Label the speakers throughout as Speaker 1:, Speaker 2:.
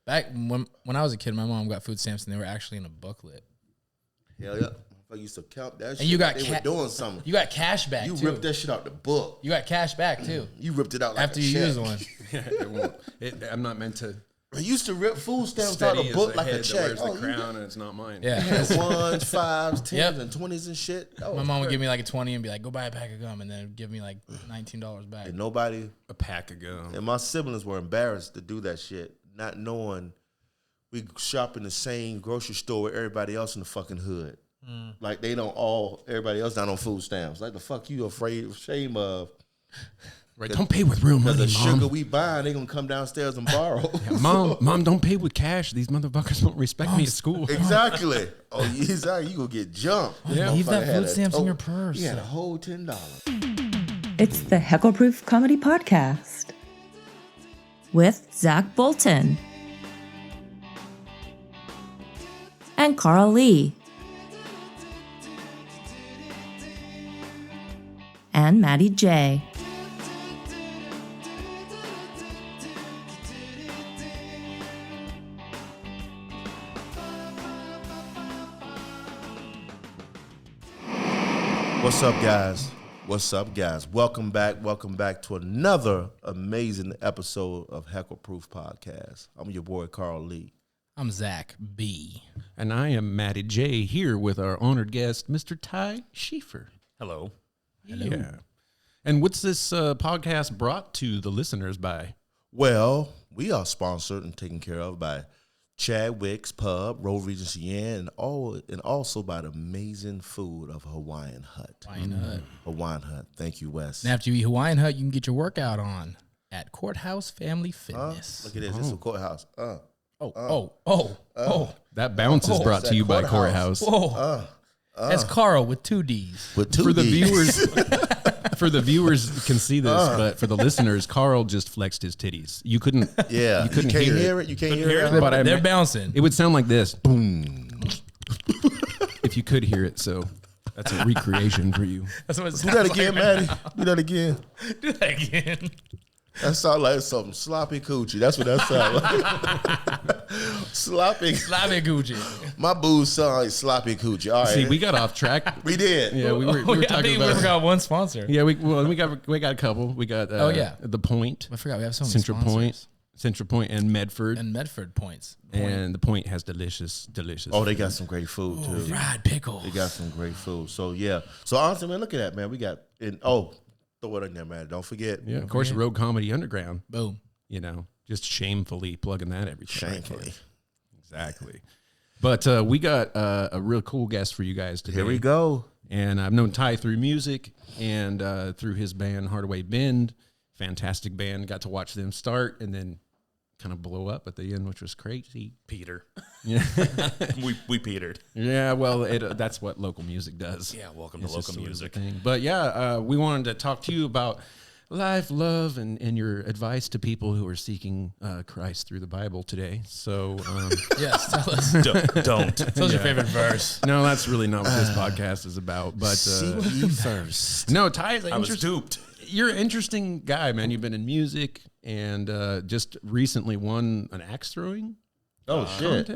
Speaker 1: Back when I was a kid, my mom got food stamps and they were actually in a booklet.
Speaker 2: Hell yeah. I used to count that shit.
Speaker 1: And you got
Speaker 2: they were doing something.
Speaker 1: You got cash back,
Speaker 2: You
Speaker 1: too.
Speaker 2: ripped that shit out the book.
Speaker 1: You got cash back, too.
Speaker 2: You ripped it out like
Speaker 1: after
Speaker 2: a
Speaker 1: you
Speaker 2: check.
Speaker 1: use one.
Speaker 3: It won't. I'm not meant to.
Speaker 2: I used to rip food stamps out of the book like a check.
Speaker 3: Wears the crown and it's not mine.
Speaker 1: Yeah.
Speaker 2: Ones, fives, tens, and 20s and shit.
Speaker 1: My mom would give me like a 20 and be like, go buy a pack of gum, and then give me like $19 back.
Speaker 2: And nobody.
Speaker 3: A pack of gum.
Speaker 2: And my siblings were embarrassed to do that shit, not knowing we shop in the same grocery store with everybody else in the fucking hood. Like they don't everybody else not on food stamps. Like the fuck you ashamed of?
Speaker 3: Right, don't pay with real money,
Speaker 2: The
Speaker 3: Mom.
Speaker 2: sugar we buying, they gonna come downstairs and borrow.
Speaker 3: Yeah, Mom, don't pay with cash. These motherfuckers won't respect me at school.
Speaker 2: Exactly. Oh, exactly. You gonna get jumped.
Speaker 1: Yeah. Leave that food stamps in your purse.
Speaker 2: He had a whole $10.
Speaker 4: It's the Heckleproof Comedy Podcast with Zach Bolton and Carl Lee and Matty J.
Speaker 2: What's up, guys? What's up, guys? Welcome back to another amazing episode of Heckleproof Podcast. I'm your boy, Carl Lee.
Speaker 1: I'm Zach B.
Speaker 3: And I am Matty J here with our honored guest, Mr. Ty Schiefer.
Speaker 5: Hello.
Speaker 3: Yeah. And what's this podcast brought to the listeners by?
Speaker 2: Well, we are sponsored and taken care of by Chadwick's Pub, Road Regency Inn, and also by the amazing food of Hawaiian Hut. Hawaiian Hut. Thank you, Wes.
Speaker 1: And after you eat Hawaiian Hut, you can get your workout on at Courthouse Family Fitness.
Speaker 2: Look at this. It's a courthouse.
Speaker 3: That bounce is brought to you by Courthouse.
Speaker 1: Whoa. That's Carl with 2 Ds.
Speaker 2: With 2
Speaker 3: For the
Speaker 2: Ds.
Speaker 3: viewers, for the viewers can see this, but for the listeners, Carl just flexed his titties. You couldn't.
Speaker 2: Yeah.
Speaker 3: you couldn't
Speaker 2: can't
Speaker 3: hear
Speaker 2: it. You can't hear it.
Speaker 3: But
Speaker 1: They're bouncing.
Speaker 3: It would sound like this. Boom. If you could hear it, so that's a recreation for you.
Speaker 1: That's what it
Speaker 2: Do
Speaker 1: sounds
Speaker 2: that
Speaker 1: like
Speaker 2: again,
Speaker 1: right
Speaker 2: Maddie. Do that again.
Speaker 1: now. Do that again.
Speaker 2: That sounds like something sloppy coochie. That's what that sounds like. Sloppy.
Speaker 1: Sloppy Gucci.
Speaker 2: My booze sound like sloppy coochie. All right.
Speaker 3: See, we got off track.
Speaker 2: We did.
Speaker 3: Yeah, we were
Speaker 1: I
Speaker 3: talking
Speaker 1: think
Speaker 3: about.
Speaker 1: we forgot one sponsor.
Speaker 3: Yeah, we got a couple. We got the Point,
Speaker 1: I forgot we have so many
Speaker 3: Central
Speaker 1: sponsors.
Speaker 3: Central Point, and Medford,
Speaker 1: And Medford points.
Speaker 3: and the Point has delicious.
Speaker 2: Oh, they got some great food too.
Speaker 1: Fried pickles.
Speaker 2: They got some great food. So yeah. So honestly, man, look at that, man. We got throw it in there, man. Don't forget.
Speaker 3: Yeah, of course, Road Comedy Underground.
Speaker 1: Boom.
Speaker 3: You know, just shamefully plugging that every time.
Speaker 2: Shamefully.
Speaker 3: Exactly. But we got a real cool guest for you guys today.
Speaker 2: Here we go.
Speaker 3: And I've known Ty through music and through his band, Hardaway Bend. Fantastic band. Got to watch them start and then kind of blow up at the end, which was crazy.
Speaker 5: Peter.
Speaker 3: Yeah.
Speaker 5: we petered.
Speaker 3: Yeah, well, that's what local music does.
Speaker 5: Yeah, welcome
Speaker 3: It's
Speaker 5: to
Speaker 3: just
Speaker 5: local
Speaker 3: sort of
Speaker 5: music.
Speaker 3: the thing. But yeah, we wanted to talk to you about life, love, and your advice to people who are seeking Christ through the Bible today. So,
Speaker 1: Yes, tell us.
Speaker 5: Don't.
Speaker 1: Tell us your favorite verse.
Speaker 3: no, that's really not what this podcast is about. But
Speaker 2: Seek ye first.
Speaker 3: no, Ty is
Speaker 5: I was duped.
Speaker 3: You're an interesting guy, man. You've been in music and just recently won an axe throwing.
Speaker 2: Oh shit.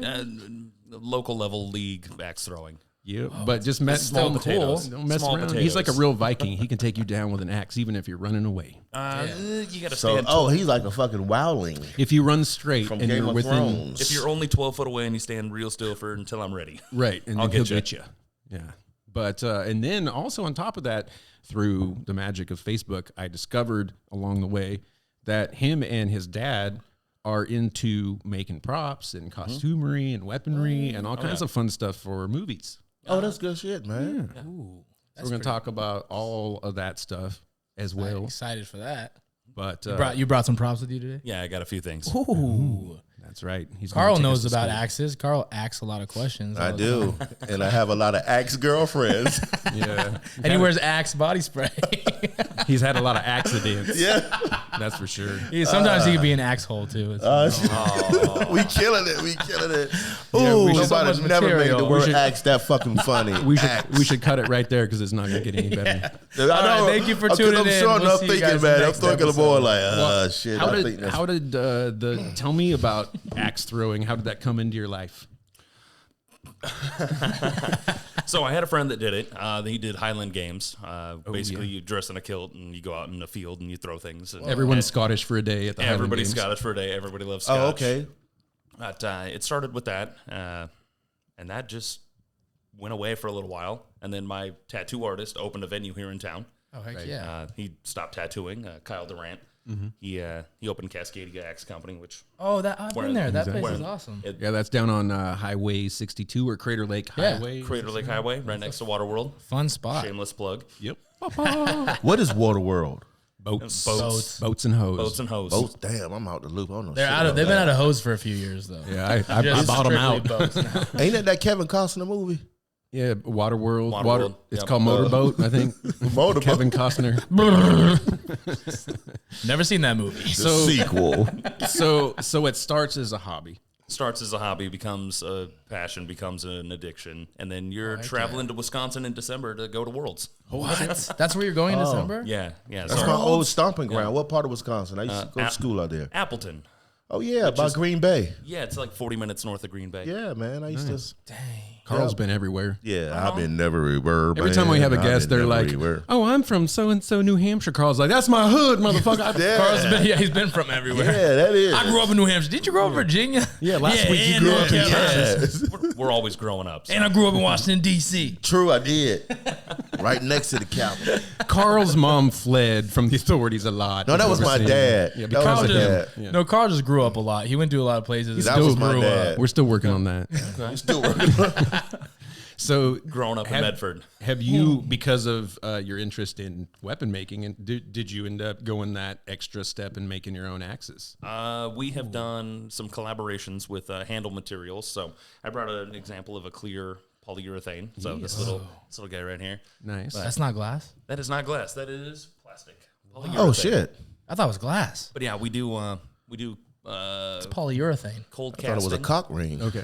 Speaker 5: Local level league axe throwing.
Speaker 3: Yeah, but just mess
Speaker 1: still
Speaker 3: small
Speaker 1: cool.
Speaker 3: potatoes. Don't mess
Speaker 5: Small
Speaker 3: around. He's like a
Speaker 5: potatoes.
Speaker 3: real Viking. He can take you down with an axe, even if you're running away.
Speaker 5: You got to
Speaker 2: So
Speaker 5: stand.
Speaker 2: he's like a fucking wildling
Speaker 3: If you run straight
Speaker 2: from
Speaker 3: and
Speaker 2: Game
Speaker 3: you're
Speaker 2: of
Speaker 3: within
Speaker 2: Thrones.
Speaker 5: if you're only 12 foot away and you stand real still for until I'm ready.
Speaker 3: right, and
Speaker 5: I'll
Speaker 3: he'll
Speaker 5: get you.
Speaker 3: get you. Yeah, but and then also on top of that, through the magic of Facebook, I discovered along the way that him and his dad are into making props and costumery and weaponry and all kinds of fun stuff for movies.
Speaker 2: Oh, that's good shit, man.
Speaker 1: Ooh.
Speaker 3: So we're going to talk about all of that stuff as well.
Speaker 1: Excited for that.
Speaker 3: But
Speaker 1: You brought some props with you today?
Speaker 5: Yeah, I got a few things.
Speaker 1: Ooh.
Speaker 3: that's right. He's gonna
Speaker 1: Carl
Speaker 3: take
Speaker 1: knows
Speaker 3: us to
Speaker 1: about
Speaker 3: school.
Speaker 1: axes. Carl asks a lot of questions.
Speaker 2: I do. And I have a lot of ex-girlfriends.
Speaker 3: Yeah,
Speaker 1: And he wears Axe body spray.
Speaker 3: he's had a lot of accidents.
Speaker 2: Yeah.
Speaker 3: That's for sure.
Speaker 1: Yeah, sometimes he can be an axe hole too.
Speaker 2: We killing it. We killing it.
Speaker 3: Yeah,
Speaker 2: Ooh,
Speaker 3: we should-
Speaker 2: nobody's
Speaker 1: so much
Speaker 2: never made
Speaker 1: material.
Speaker 2: the
Speaker 1: We
Speaker 2: word
Speaker 3: should-
Speaker 2: axe that fucking funny.
Speaker 3: We should cut it right there because it's not gonna get any better.
Speaker 2: I know.
Speaker 1: right, thank you for
Speaker 2: 'Cause
Speaker 1: tuning
Speaker 2: I'm
Speaker 1: in.
Speaker 2: sure
Speaker 1: We'll
Speaker 2: enough
Speaker 1: see you
Speaker 2: thinking,
Speaker 1: guys
Speaker 2: man. I'm
Speaker 1: next
Speaker 2: thinking
Speaker 1: episode.
Speaker 2: more like, shit.
Speaker 3: How
Speaker 2: I
Speaker 3: did
Speaker 2: think that's
Speaker 3: tell me about axe throwing? How did that come into your life?
Speaker 5: So I had a friend that did it. He did Highland Games. Basically,
Speaker 3: yeah.
Speaker 5: you dress in a kilt and you go out in the field and you throw things. And
Speaker 3: Everyone's Scottish for a day at the Highland
Speaker 5: everybody's
Speaker 3: Games.
Speaker 5: Scottish for a day. Everybody loves Scotch.
Speaker 2: Oh, okay.
Speaker 5: But it started with that, and that just went away for a little while. And then my tattoo artist opened a venue here in town.
Speaker 1: Oh heck yeah!
Speaker 5: He stopped tattooing. Kyle Durant. He opened Cascadia Axe Company, which
Speaker 1: Oh, I've been there. That place
Speaker 5: Where-
Speaker 1: is awesome.
Speaker 3: Yeah, that's down on Highway 62 or Crater Lake
Speaker 1: Yeah.
Speaker 3: Highway.
Speaker 5: Crater Lake Highway, right next to Waterworld.
Speaker 1: Fun spot.
Speaker 5: Shameless plug.
Speaker 3: Yep.
Speaker 2: What is Waterworld?
Speaker 3: Boats.
Speaker 5: Boats.
Speaker 3: Boats and hose.
Speaker 5: Boats and hose.
Speaker 2: Boats. Damn, I'm out the loop. I don't know.
Speaker 1: They're
Speaker 2: shit
Speaker 1: out of.
Speaker 2: about
Speaker 1: They've been
Speaker 2: that.
Speaker 1: out of hose for a few years though.
Speaker 3: Yeah, I
Speaker 1: Just
Speaker 3: bought them
Speaker 1: strictly
Speaker 3: out.
Speaker 1: boats now.
Speaker 2: Ain't that Kevin Costner movie?
Speaker 3: Yeah, Waterworld.
Speaker 5: Waterworld,
Speaker 3: It's
Speaker 5: yep.
Speaker 3: called Motorboat, I think.
Speaker 2: Motorboat.
Speaker 3: Kevin Costner.
Speaker 1: Never seen that movie.
Speaker 2: The sequel.
Speaker 3: So it starts as a hobby.
Speaker 5: Starts as a hobby, becomes a passion, becomes an addiction, and then you're traveling to Wisconsin in December to go to Worlds.
Speaker 1: What? That's where you're going in December?
Speaker 5: Yeah.
Speaker 2: That's
Speaker 5: So
Speaker 2: my old stomping ground. What part of Wisconsin? I used to go to
Speaker 5: App-
Speaker 2: school out there.
Speaker 5: Appleton.
Speaker 2: Oh yeah, by
Speaker 5: is-
Speaker 2: Green Bay.
Speaker 5: Yeah, it's like 40 minutes north of Green Bay.
Speaker 2: Yeah, man. I used to.
Speaker 1: Dang.
Speaker 3: Carl's been everywhere.
Speaker 2: Yeah, I've been everywhere.
Speaker 3: Every time we have a
Speaker 2: man.
Speaker 3: guest,
Speaker 2: I've
Speaker 3: they're
Speaker 2: been
Speaker 3: like,
Speaker 2: everywhere.
Speaker 3: "Oh, I'm from so and so, New Hampshire." Carl's like, "That's my hood, motherfucker."
Speaker 2: Yeah.
Speaker 1: Carl's been, he's been from everywhere.
Speaker 2: Yeah, that is.
Speaker 1: I grew up in New Hampshire. Did you grow up in Virginia?
Speaker 3: Yeah, last week you
Speaker 1: and
Speaker 3: grew
Speaker 1: North
Speaker 3: up in
Speaker 1: Carolina.
Speaker 2: Yes.
Speaker 5: We're always growing up. So.
Speaker 1: And I grew up in Washington, D.C.
Speaker 2: True, I did. Right next to the Capitol.
Speaker 3: Carl's mom fled from the authorities a lot.
Speaker 2: No, that was my
Speaker 3: Overseeing-
Speaker 2: dad.
Speaker 3: Yeah,
Speaker 2: That
Speaker 3: because
Speaker 2: was
Speaker 1: Carl
Speaker 3: of
Speaker 2: my
Speaker 3: him.
Speaker 2: dad.
Speaker 3: Yeah.
Speaker 1: No, Carl just grew up a lot. He went to a lot of places.
Speaker 2: That was my
Speaker 1: Grew up.
Speaker 2: dad.
Speaker 3: We're still working on that.
Speaker 2: Still working.
Speaker 3: So,
Speaker 5: growing up in Medford.
Speaker 3: have you, because of your interest in weapon making, and did you end up going that extra step and making your own axes?
Speaker 5: We have done some collaborations with handle materials. So I brought an example of a clear polyurethane. So this little guy right here.
Speaker 3: Nice.
Speaker 1: That's not glass.
Speaker 5: That is not glass. That is plastic. Polyurethane.
Speaker 2: Oh shit!
Speaker 1: I thought it was glass.
Speaker 5: But yeah, we do
Speaker 1: It's polyurethane.
Speaker 5: cold
Speaker 2: I thought it
Speaker 5: casting.
Speaker 2: was a cock ring
Speaker 3: Okay.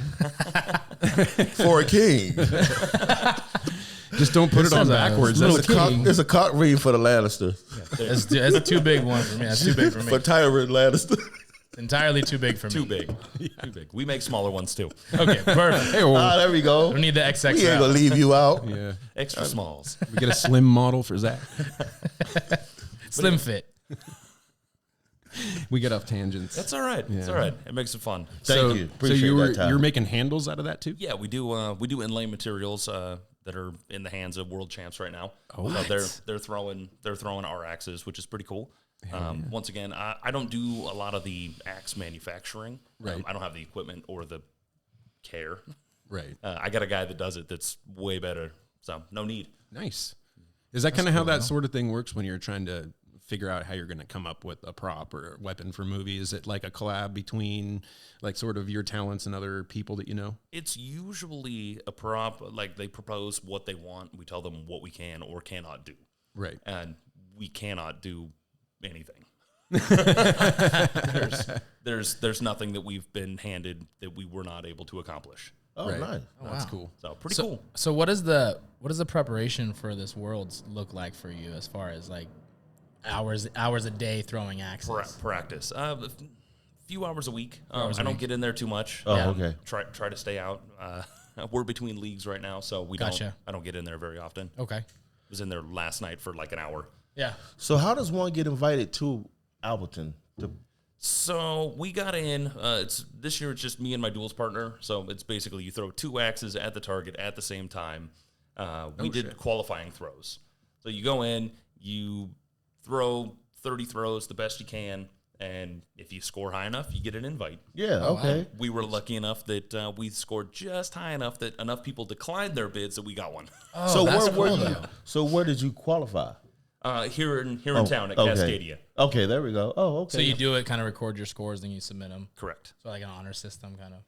Speaker 2: for a king.
Speaker 3: Just don't put it on
Speaker 1: sounds like a
Speaker 3: backwards.
Speaker 1: little
Speaker 3: That's
Speaker 2: It's a cock,
Speaker 1: king.
Speaker 2: it's a cock ring for the Lannister.
Speaker 1: That's a too big one for me. That's too big for me.
Speaker 2: For Tyrant Lannister.
Speaker 1: Entirely too big for me.
Speaker 5: Too big. Too big. We make smaller ones too.
Speaker 1: Okay, perfect.
Speaker 2: Ah, there we go.
Speaker 1: Don't need the XXL.
Speaker 2: We ain't gonna leave you out.
Speaker 3: yeah.
Speaker 5: Extra smalls.
Speaker 3: We get a slim model for Zach.
Speaker 1: Slim fit.
Speaker 3: We get off tangents.
Speaker 5: That's all right. It's all right. It makes it fun.
Speaker 2: Thank you. Appreciate
Speaker 3: so
Speaker 2: that, Tyler.
Speaker 3: you're making handles out of that too?
Speaker 5: Yeah, we do inlay materials that are in the hands of world champs right now.
Speaker 3: Oh,
Speaker 5: So they're throwing our axes, which is pretty cool. Once again, I don't do a lot of the axe manufacturing.
Speaker 3: Right.
Speaker 5: I don't have the equipment or the care.
Speaker 3: Right.
Speaker 5: I got a guy that does it that's way better. So no need.
Speaker 3: Nice. Is that kind of how that sort of thing works when you're trying to figure out how you're going to come up with a prop or a weapon for a movie? Is it like a collab between like sort of your talents and other people that you know?
Speaker 5: It's usually a prop. Like they propose what they want. We tell them what we can or cannot do.
Speaker 3: Right.
Speaker 5: And we cannot do anything. there's nothing that we've been handed that we were not able to accomplish.
Speaker 2: Oh,
Speaker 3: Right.
Speaker 2: nice.
Speaker 3: That's cool.
Speaker 5: So pretty
Speaker 1: So,
Speaker 5: cool.
Speaker 1: so what does the preparation for this Worlds look like for you as far as like hours a day throwing axes?
Speaker 5: Practice. A few hours a week.
Speaker 1: Hours a
Speaker 5: I don't
Speaker 1: week.
Speaker 5: get in there too much.
Speaker 2: Oh, okay.
Speaker 5: Try to stay out. We're between leagues right now, so
Speaker 1: Gotcha.
Speaker 5: I don't get in there very often.
Speaker 1: Okay.
Speaker 5: Was in there last night for like an hour.
Speaker 1: Yeah.
Speaker 2: So how does one get invited to Alberton?
Speaker 5: So we got in. This year. It's just me and my duels partner. So it's basically you throw two axes at the target at the same time. We did qualifying throws. So you go in, you throw 30 throws the best you can, and if you score high enough, you get an invite.
Speaker 2: Yeah. Okay.
Speaker 5: We were lucky enough that we scored just high enough that enough people declined their bids that we got one.
Speaker 1: Oh,
Speaker 2: So
Speaker 1: that's
Speaker 2: where
Speaker 1: cool,
Speaker 2: were you?
Speaker 1: though.
Speaker 2: So where did you qualify?
Speaker 5: Here in town at
Speaker 2: okay.
Speaker 5: Cascadia.
Speaker 2: Okay, there we go. Oh, okay.
Speaker 1: So you do it, kind of record your scores, then you submit them.
Speaker 5: Correct.
Speaker 1: So like an honor system, kind of.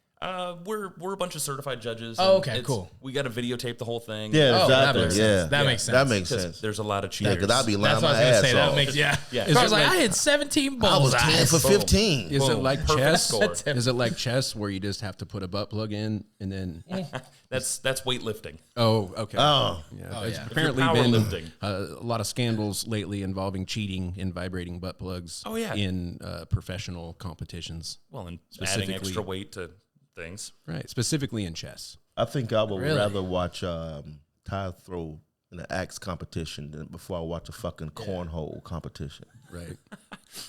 Speaker 5: We're a bunch of certified judges.
Speaker 1: Oh,
Speaker 5: and
Speaker 1: okay, cool.
Speaker 5: We got to videotape the whole thing.
Speaker 2: Yeah,
Speaker 1: Oh, that
Speaker 2: exactly.
Speaker 1: makes
Speaker 2: Yeah,
Speaker 1: sense. That makes sense.
Speaker 2: That makes
Speaker 5: 'Cause
Speaker 2: sense.
Speaker 5: there's a lot of
Speaker 2: Yeah,
Speaker 5: cheaters.
Speaker 2: because I'd be lying
Speaker 1: That's what I
Speaker 2: my
Speaker 1: was gonna
Speaker 2: ass
Speaker 1: say. That
Speaker 2: off.
Speaker 1: makes
Speaker 5: Yeah.
Speaker 1: So I
Speaker 5: Is
Speaker 1: was like, I hit 17
Speaker 2: I was 10
Speaker 1: bullseyes.
Speaker 2: for 15.
Speaker 3: Is it
Speaker 5: Boom.
Speaker 3: like
Speaker 5: Perfect
Speaker 3: chess?
Speaker 5: score.
Speaker 3: Is it like chess where you just have to put a butt plug in and then?
Speaker 5: That's weightlifting.
Speaker 3: Oh, okay.
Speaker 2: Oh.
Speaker 3: yeah.
Speaker 1: Oh,
Speaker 3: There's
Speaker 1: yeah.
Speaker 3: apparently
Speaker 5: If you're
Speaker 3: been
Speaker 5: powerlifting.
Speaker 3: a lot of scandals lately involving cheating in vibrating butt plugs.
Speaker 5: Oh, yeah.
Speaker 3: in professional competitions.
Speaker 5: Well, and adding
Speaker 3: Specifically-
Speaker 5: extra weight to things.
Speaker 3: Right, specifically in chess.
Speaker 2: I think I would
Speaker 1: Really?
Speaker 2: rather watch tire throw in an axe competition than before I watch a fucking cornhole competition.
Speaker 3: Right.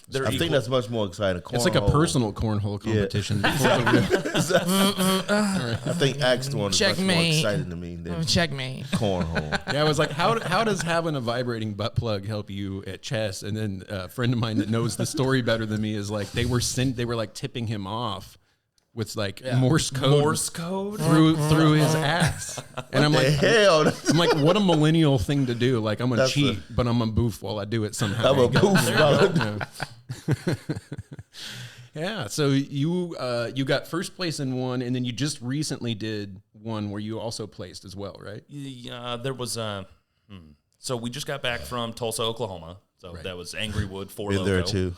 Speaker 5: They're
Speaker 2: I think
Speaker 5: equal.
Speaker 2: that's much more exciting.
Speaker 3: It's like a
Speaker 2: Cornhole,
Speaker 3: personal cornhole competition. before the
Speaker 2: I think axe throwing is much more
Speaker 1: Checkmate.
Speaker 2: exciting to me than
Speaker 1: Checkmate.
Speaker 2: cornhole.
Speaker 3: Yeah, I was like, how does having a vibrating butt plug help you at chess? And then a friend of mine that knows the story better than me is like, they were like tipping him off with like Morse code through his ass. And I'm
Speaker 2: The
Speaker 3: like,
Speaker 2: hell,
Speaker 3: I'm like, what a millennial thing to do. Like, I'm gonna
Speaker 2: That's
Speaker 3: cheat, but I'm gonna boof while I do it somehow.
Speaker 2: I'm a poof.
Speaker 3: Yeah. So you got first place in one, and then you just recently did one where you also placed as well, right?
Speaker 5: Yeah, there was So we just got back from Tulsa, Oklahoma. So that was Angry Wood, Four
Speaker 2: Been
Speaker 5: Loco.
Speaker 2: there too.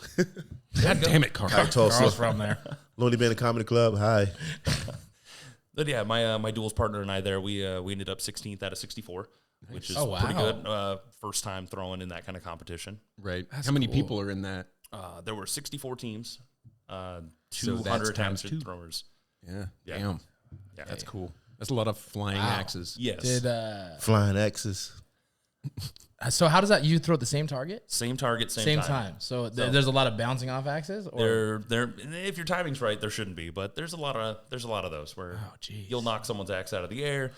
Speaker 3: God damn it, Carl.
Speaker 2: Hi, Tulsa.
Speaker 1: Carl's from there.
Speaker 2: Lonely Band Comedy Club. Hi.
Speaker 5: But yeah, my duels partner and I there, we ended up 16th out of 64, which is
Speaker 1: Oh, wow.
Speaker 5: pretty good. First time throwing in that kind of competition.
Speaker 3: Right. How many people are in that?
Speaker 5: There were 64 teams,
Speaker 3: So
Speaker 5: 200
Speaker 3: that's times
Speaker 5: active
Speaker 3: two.
Speaker 5: throwers.
Speaker 3: Yeah.
Speaker 5: Yeah.
Speaker 3: Damn.
Speaker 5: Yeah.
Speaker 3: That's cool. That's a lot of flying axes.
Speaker 5: Yes.
Speaker 1: Did
Speaker 2: Flying X's.
Speaker 1: so how does that you throw at the same target?
Speaker 5: Same target,
Speaker 1: Same time. So there's a lot of bouncing off axes or
Speaker 5: There, if your timing's right, there shouldn't be, but there's a lot of those where
Speaker 1: geez.
Speaker 5: you'll knock someone's axe out of the air.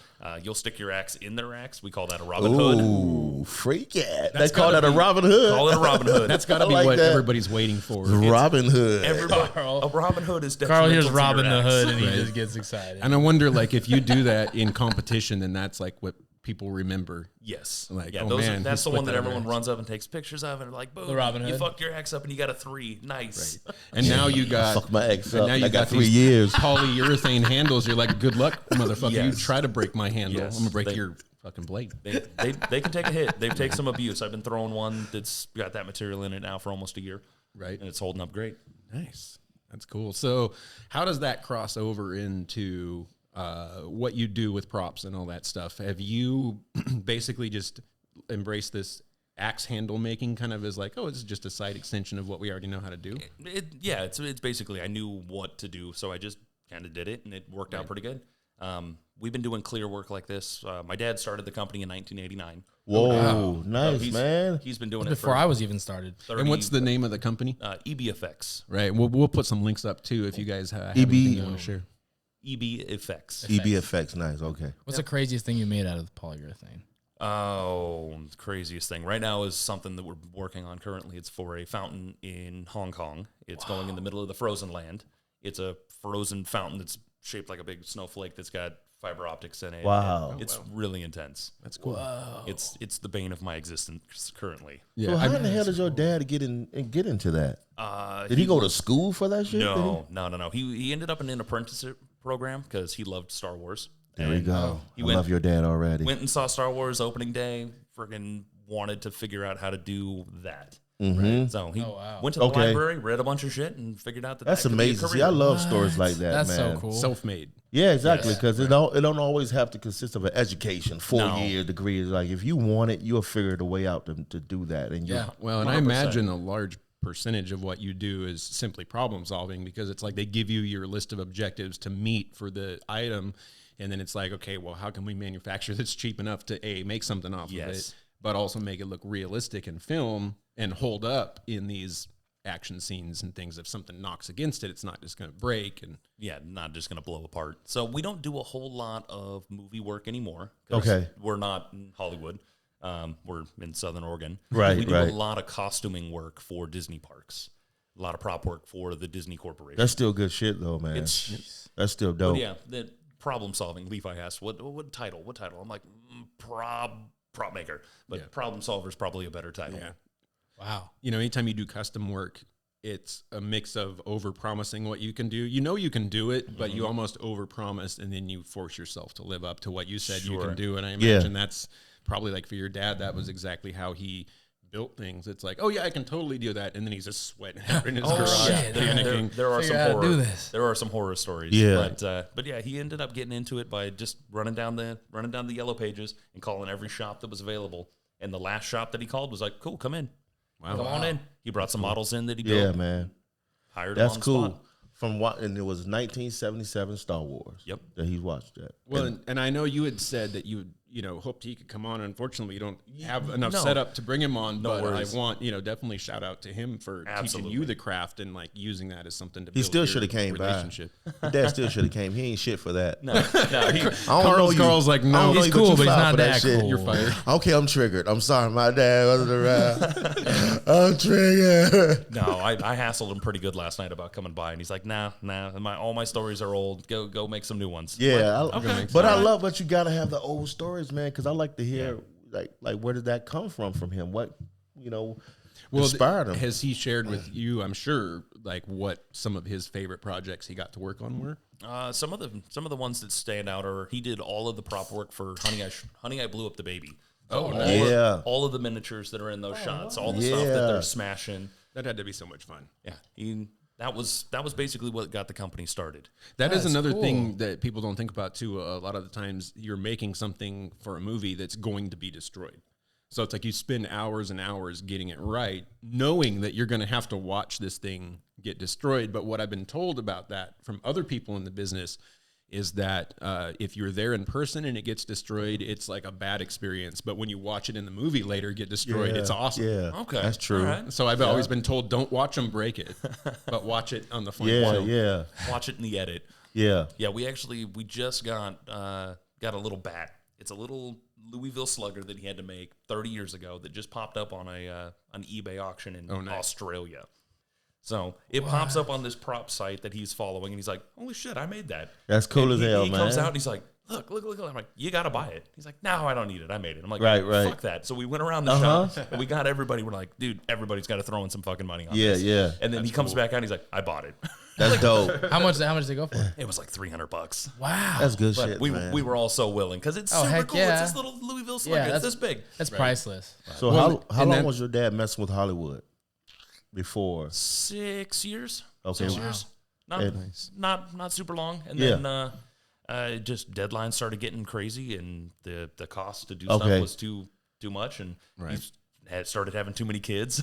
Speaker 5: You'll stick your axe in their axe. We call that a Robin Hood.
Speaker 2: Ooh, freak it. They call that a Robin Hood.
Speaker 5: Call it a Robin Hood.
Speaker 3: That's got to
Speaker 2: I
Speaker 3: be
Speaker 2: like
Speaker 3: what
Speaker 2: that.
Speaker 3: everybody's waiting for.
Speaker 2: Robin Hood.
Speaker 5: Everybody,
Speaker 1: Carl.
Speaker 5: a Robin Hood is
Speaker 1: Carl
Speaker 5: detrimental
Speaker 1: hears
Speaker 5: to
Speaker 1: Robin
Speaker 5: your
Speaker 1: the
Speaker 5: axe.
Speaker 1: Hood and he just gets excited.
Speaker 3: And I wonder, like, if you do that in competition, then that's like what people remember.
Speaker 5: Yes.
Speaker 3: Like,
Speaker 5: yeah,
Speaker 3: oh,
Speaker 5: those
Speaker 3: man,
Speaker 5: that's
Speaker 3: he
Speaker 5: the one
Speaker 3: split
Speaker 5: that
Speaker 3: that
Speaker 5: everyone
Speaker 3: axe.
Speaker 5: runs up and takes pictures of, and like, boom,
Speaker 1: The Robin
Speaker 5: you
Speaker 1: Hood.
Speaker 5: fucked your axe up and you got a 3. Nice.
Speaker 3: And now you got
Speaker 2: Fuck my ex
Speaker 3: and
Speaker 2: up.
Speaker 3: now
Speaker 2: I
Speaker 3: you
Speaker 2: got
Speaker 3: got
Speaker 2: 3
Speaker 3: these
Speaker 2: years.
Speaker 3: polyurethane handles. You're like, good luck, motherfucker. You
Speaker 5: Yes.
Speaker 3: try to break my handle.
Speaker 5: Yes.
Speaker 3: I'm gonna break
Speaker 5: They-
Speaker 3: your fucking blade.
Speaker 5: They can take a hit. They've taken some abuse. I've been throwing one that's got that material in it now for almost a year,
Speaker 3: Right.
Speaker 5: and it's holding up great.
Speaker 3: Nice. That's cool. So how does that cross over into what you do with props and all that stuff? Have you basically just embraced this axe handle making kind of as like, oh, it's just a side extension of what we already know how to do?
Speaker 5: It's basically I knew what to do, so I just kind of did it, and it worked out pretty good. We've been doing clear work like this. My dad started the company in 1989.
Speaker 2: Whoa, nice,
Speaker 5: He's-
Speaker 2: man.
Speaker 5: He's been doing it
Speaker 1: before
Speaker 5: for
Speaker 1: I was even started.
Speaker 5: 30,
Speaker 3: And what's the name of the company?
Speaker 5: EB Effects?
Speaker 3: Right. We'll put some links up too if you guys have
Speaker 2: EB
Speaker 3: anything you want to share.
Speaker 5: EB Effects.
Speaker 2: EBFX, nice, okay.
Speaker 1: What's the craziest thing you made out of the polyurethane?
Speaker 5: Oh, the craziest thing right now is something that we're working on currently. It's for a fountain in Hong Kong. It's going in the middle of the frozen land. It's a frozen fountain that's shaped like a big snowflake that's got fiber optics in it.
Speaker 2: Wow.
Speaker 5: It's really intense.
Speaker 3: That's cool.
Speaker 5: It's the bane of my existence currently.
Speaker 2: So how in the hell did your dad get into that? Did he go to school for that shit?
Speaker 5: No. He ended up in an apprenticeship program because he loved Star Wars.
Speaker 2: There we go.
Speaker 5: He
Speaker 2: I
Speaker 5: went-
Speaker 2: love your dad already.
Speaker 5: Went and saw Star Wars opening day. Freaking wanted to figure out how to do that.
Speaker 2: Mm-hmm.
Speaker 5: So he
Speaker 1: wow.
Speaker 5: went to the
Speaker 2: Okay.
Speaker 5: library, read a bunch of shit, and figured out that
Speaker 2: That's
Speaker 5: that could be a
Speaker 2: amazing. See,
Speaker 5: career.
Speaker 2: I love stories like that,
Speaker 1: That's
Speaker 2: man.
Speaker 1: so cool.
Speaker 3: Self-made.
Speaker 2: Yeah, exactly. Because it don't always have to consist of an education, 4-year degree. It's like if you want it, you'll figure the way out to do that. And
Speaker 1: Yeah.
Speaker 3: Well, and I
Speaker 5: 100%.
Speaker 3: imagine a large percentage of what you do is simply problem solving because it's like they give you your list of objectives to meet for the item. And then it's like, okay, well, how can we manufacture this cheap enough to make something off of it, but also make it look realistic in film and hold up in these action scenes and things. If something knocks against it, it's not just going to break. And
Speaker 5: not just going to blow apart. So we don't do a whole lot of movie work anymore. 'Cause
Speaker 2: Okay.
Speaker 5: We're not in Hollywood. We're in Southern Oregon.
Speaker 2: Right,
Speaker 5: We do
Speaker 2: right.
Speaker 5: a lot of costuming work for Disney parks. A lot of prop work for the Disney Corporation.
Speaker 2: that's still good shit, though, man. That's still dope.
Speaker 5: Yeah, the problem solving. Levi asked, "What title? What title?" I'm like, prop maker, but problem solver is probably a better title.
Speaker 3: yeah,
Speaker 1: Wow.
Speaker 3: you know, anytime you do custom work, it's a mix of over-promising what you can do. You know you can do it, but you almost over-promise, and then you force yourself to live up to what you said you can do. And I imagine that's probably like for your dad, that was exactly how he built things. It's like, oh yeah, I can totally do that, and then he's just sweating out in his garage.
Speaker 1: shit.
Speaker 3: Panicking.
Speaker 5: There are some horror.
Speaker 1: do this.
Speaker 5: There are some horror stories.
Speaker 2: Yeah.
Speaker 5: But yeah, he ended up getting into it by just running down the yellow pages and calling every shop that was available. And the last shop that he called was like, "Cool, come in, come on in." He brought some models in that he built.
Speaker 2: Yeah, man.
Speaker 5: Hired
Speaker 2: That's
Speaker 5: him on the
Speaker 2: cool.
Speaker 5: spot.
Speaker 2: From what, and it was 1977 Star Wars.
Speaker 5: Yep.
Speaker 2: That he watched that.
Speaker 3: Well, and I know you had said that you hoped he could come on. Unfortunately, you don't have enough
Speaker 5: No.
Speaker 3: setup to bring him on.
Speaker 5: No
Speaker 3: but
Speaker 5: worries.
Speaker 3: I want, definitely shout out to him for teaching you the craft and like using that as something to build
Speaker 2: still
Speaker 3: your
Speaker 2: should have came by.
Speaker 3: relationship.
Speaker 2: My dad still should have came. He ain't shit for that.
Speaker 5: No,
Speaker 3: Carl's like, no,
Speaker 2: I don't know
Speaker 1: he's
Speaker 2: you,
Speaker 1: cool,
Speaker 2: you
Speaker 1: but he's
Speaker 2: filed
Speaker 1: not
Speaker 2: for
Speaker 1: that
Speaker 2: shit.
Speaker 1: cool.
Speaker 3: You're fired.
Speaker 2: Okay, I'm triggered. I'm sorry, my dad wasn't around. I'm triggered.
Speaker 5: no. I hassled him pretty good last night about coming by, and he's like, "Nah. All my stories are old. Go make some new ones."
Speaker 2: Yeah,
Speaker 5: Okay.
Speaker 2: but I love, but you gotta have the old stories, man, because I like to hear like where did that come from him? What inspired him?
Speaker 3: Has he shared with you? I'm sure, like what some of his favorite projects he got to work on were.
Speaker 5: Some of the ones that stand out are he did all of the prop work for Honey, I Blew Up the Baby.
Speaker 2: Yeah.
Speaker 5: All of the miniatures that are in those shots, all the stuff that they're smashing.
Speaker 3: That had to be so much fun.
Speaker 5: Yeah, that was basically what got the company started.
Speaker 3: That is
Speaker 1: That's
Speaker 3: another
Speaker 1: cool.
Speaker 3: thing that people don't think about too. A lot of the times you're making something for a movie that's going to be destroyed. So it's like you spend hours and hours getting it right, knowing that you're going to have to watch this thing get destroyed. But what I've been told about that from other people in the business is that if you're there in person and it gets destroyed, it's like a bad experience. But when you watch it in the movie later get destroyed, it's awesome.
Speaker 2: Yeah,
Speaker 5: Okay,
Speaker 2: that's true.
Speaker 5: All right.
Speaker 3: So I've always been told, don't watch them break it, but watch it on the final
Speaker 2: Yeah,
Speaker 3: film.
Speaker 2: yeah,
Speaker 5: Watch it in the edit.
Speaker 2: yeah.
Speaker 5: Yeah, we just got a little bat. It's a little Louisville Slugger that he had to make 30 years ago that just popped up on an eBay auction in Australia. So it pops up on this prop site that he's following, and he's like, "Holy shit, I made that!"
Speaker 2: That's cool
Speaker 5: And
Speaker 2: as hell,
Speaker 5: he
Speaker 2: man.
Speaker 5: comes out and he's like, Look. I'm like, "You got to buy it." He's like, "No, I don't need it. I made it." I'm like,
Speaker 2: Right.
Speaker 5: Fuck that. So we went around the shop, and we got everybody. We're like, "Dude, everybody's got to throw in some fucking money on this."
Speaker 2: Yeah.
Speaker 5: And then he comes back out, and he's like, "I bought it."
Speaker 2: That's dope.
Speaker 1: How much did they go for?
Speaker 5: It was like $300.
Speaker 1: Wow.
Speaker 2: That's good
Speaker 5: But
Speaker 2: shit,
Speaker 5: we
Speaker 2: man.
Speaker 5: were all so willing because it's
Speaker 1: Oh,
Speaker 5: super
Speaker 1: heck
Speaker 5: cool.
Speaker 1: yeah.
Speaker 5: It's this little Louisville Slugger. It's this big.
Speaker 1: That's priceless.
Speaker 2: So
Speaker 3: Well,
Speaker 2: how
Speaker 3: and
Speaker 2: long
Speaker 3: then-
Speaker 2: was your dad messing with Hollywood before?
Speaker 5: 6 years.
Speaker 2: Okay.
Speaker 5: 6 years. Not super long. And
Speaker 2: Yeah.
Speaker 5: then just deadlines started getting crazy, and the cost to do
Speaker 2: Okay.
Speaker 5: stuff was too much, and
Speaker 3: Right.
Speaker 5: he had started having too many kids.